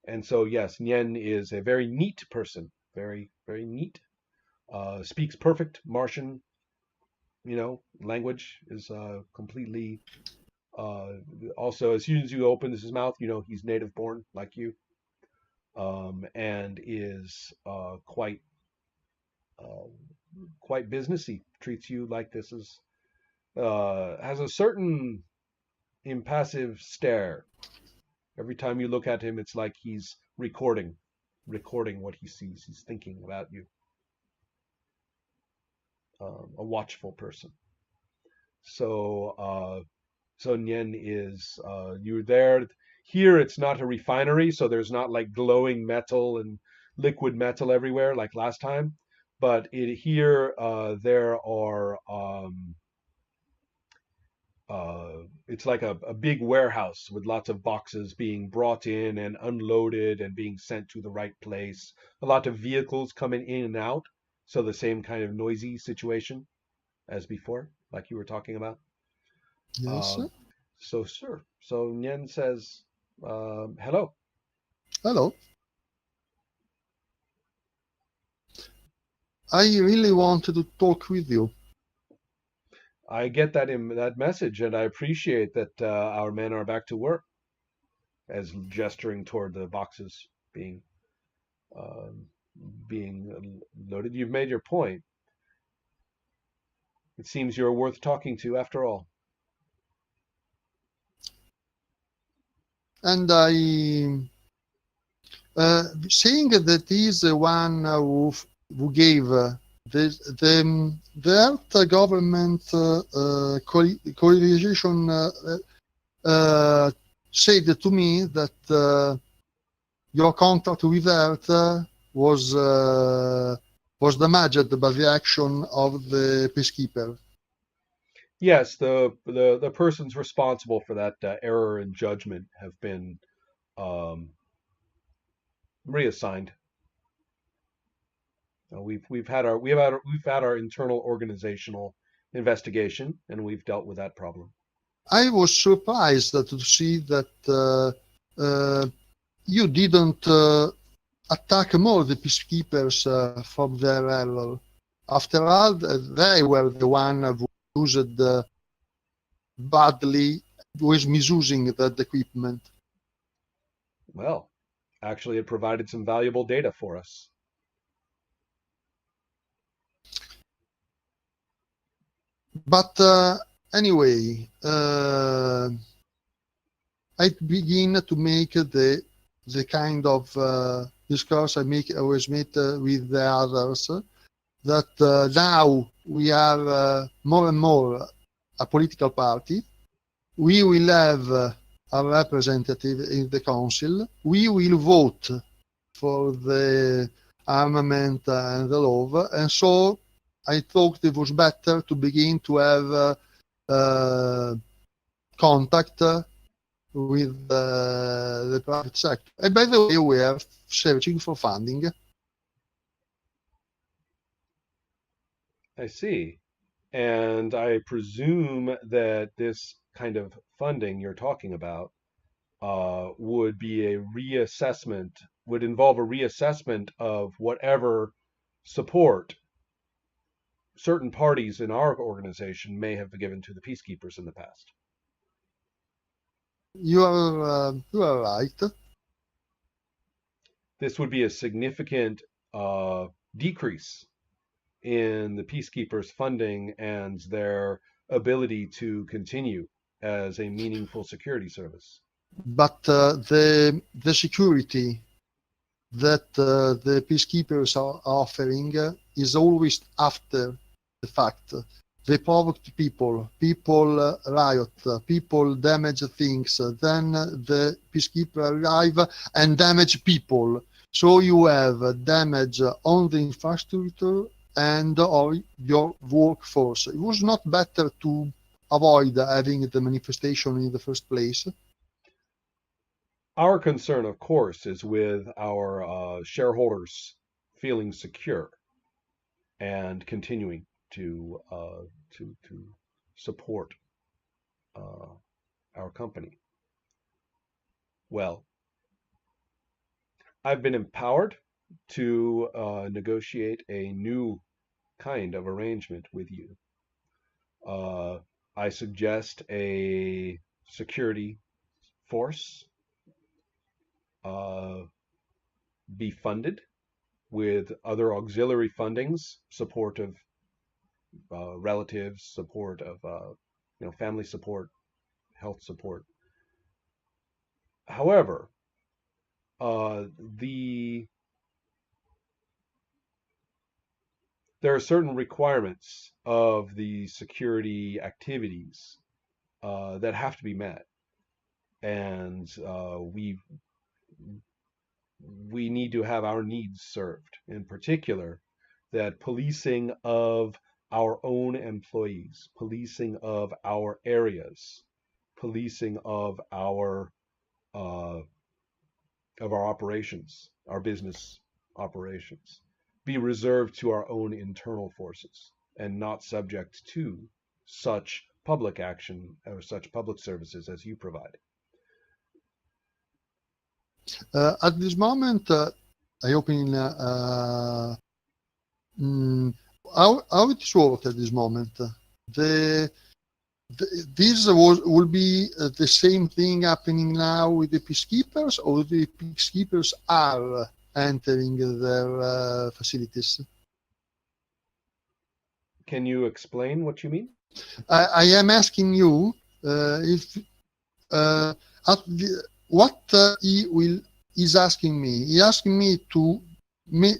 and so yes, Nien is a very neat person, very neat. Speaks perfect Martian, language is completely. Uh, Also, as soon as you open his mouth, he's native born like you, and is uh, quite businessy. Treats you like this is has a certain impassive stare. Every time you look at him, it's like he's recording what he sees. He's thinking about you. A watchful person. So so Nien is you're there. Here it's not a refinery, so there's not like glowing metal and liquid metal everywhere like last time. But here there are it's like a big warehouse with lots of boxes being brought in and unloaded and being sent to the right place. A lot of vehicles coming in and out, so the same kind of noisy situation as before, like you were talking about. Yes. Uh, so, sir. So Nien says, hello. Hello. I really wanted to talk with you. I get that in that message, and I appreciate that our men are back to work, as gesturing toward the boxes being um, loaded. You've made your point. It seems you're worth talking to after all. And I, saying that he's the one who gave the Earth government coalition said to me that your contact with Earth was damaged by the action of the peacekeeper. Yes, the persons responsible for that error in judgment have been um, reassigned. We've had our internal organizational investigation, and we've dealt with that problem. I was surprised to see that you didn't attack more the peacekeepers from their error. After all, they were the one who used badly, was misusing that equipment. Well, actually, it provided some valuable data for us. But anyway, I begin to make the kind of discourse I always make with the others, that now we are more and more a political party. We will have a representative in the council. We will vote for the armament and the law, and so I thought it was better to begin to have contact with the private sector. And by the way, we are searching for funding. I see. And I presume that this kind of funding you're talking about would be a reassessment, would involve a reassessment of whatever support certain parties in our organization may have given to the peacekeepers in the past. You are right. This would be a significant decrease in the peacekeepers' funding and their ability to continue as a meaningful security service. But the security that the peacekeepers are offering is always after the fact. They provoke people riot, people damage things, then the peacekeeper arrive and damage people. So you have damage on the infrastructure and on your workforce. It was not better to avoid having the manifestation in the first place? Our concern, of course, is with our shareholders feeling secure and continuing to support our company. Well, I've been empowered to negotiate a new kind of arrangement with you. I suggest a security force be funded with other auxiliary fundings, support of relatives, support of family support, health support. However, there are certain requirements of the security activities that have to be met, and we need to have our needs served. In particular, that policing of our own employees, policing of our areas, policing of our operations, our business operations, be reserved to our own internal forces and not subject to such public action or such public services as you provide. At this moment, I open how it works at this moment. This will be the same thing happening now with the peacekeepers, or the peacekeepers are entering their facilities? Can you explain what you mean? I am asking you if what he's asking me. He's asking me to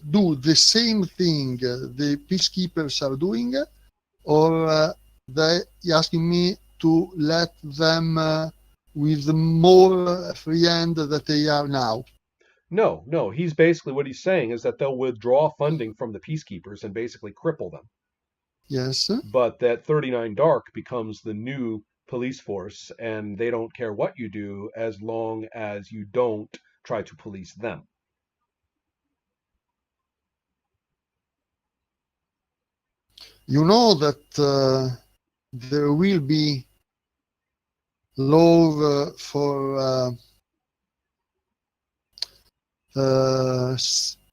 do the same thing the peacekeepers are doing, or he's asking me to let them with more free hand that they are now. No. He's basically, what he's saying is that they'll withdraw funding from the peacekeepers and basically cripple them. Yes. But that 39 Dark becomes the new police force, and they don't care what you do as long as you don't try to police them. You know that there will be law for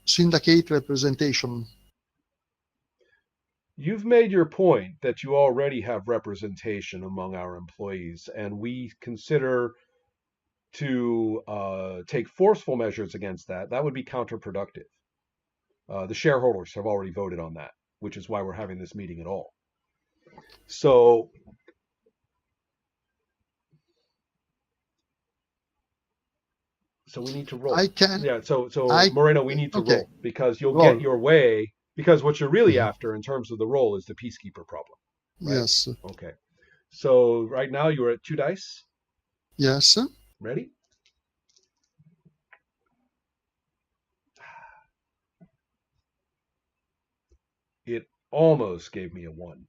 syndicate representation. You've made your point that you already have representation among our employees, and we consider to take forceful measures against that. That would be counterproductive. The shareholders have already voted on that, which is why we're having this meeting at all. So we need to roll. I can. Yeah. So I Moreno, we need to okay. roll because you'll Roll. get your way. Because what you're really after in terms of the roll is the peacekeeper problem. Right? Yes. Okay. So right now you are at 2 dice. Yes. Ready? It almost gave me a 1.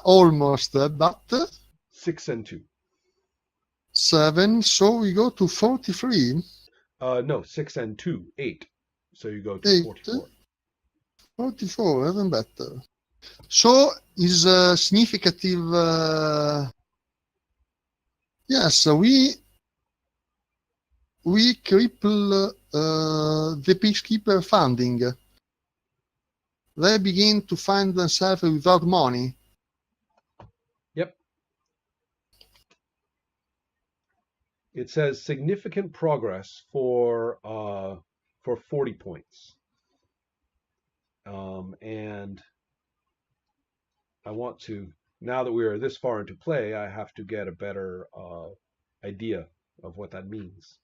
Almost, but 6 and 2. 7. So we go to 43. No, 6 and 2, 8. So you go to 8. 44. 44, even better. So is a significant. Yes, we cripple the peacekeeper funding. They begin to find themselves without money. Yep. It says significant progress for 40 points. And I want to, now that we are this far into play, I have to get a better idea of what that means.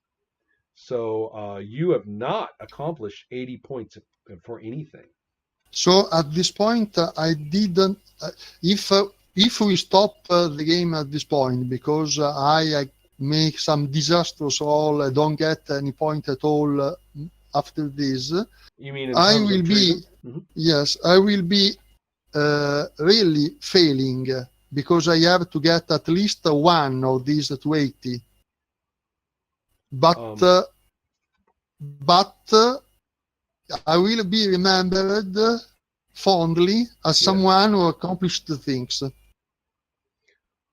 So you have not accomplished 80 points for anything. So at this point, I didn't. If we stop the game at this point, because I make some disastrous roll, I don't get any point at all after this. You mean in I terms will of be mm-hmm. Yes, I will be really failing because I have to get at least one of these 280. But I will be remembered fondly as someone who accomplished things.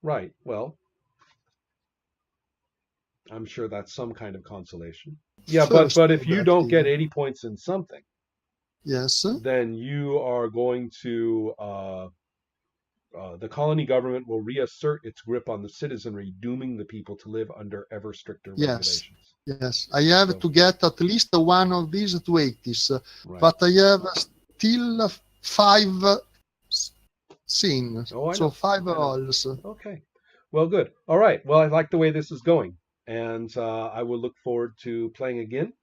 Right. Well, I'm sure that's some kind of consolation. Yeah, but if you don't get 80 points in something, yes, then you are going to the colony government will reassert its grip on the citizenry, dooming the people to live under ever stricter regulations. Yes, I have to get at least one of these 280s, right. but I have still 5 scenes, so 5 rolls. Okay, well, good. All right, well, I like the way this is going, and I will look forward to playing again.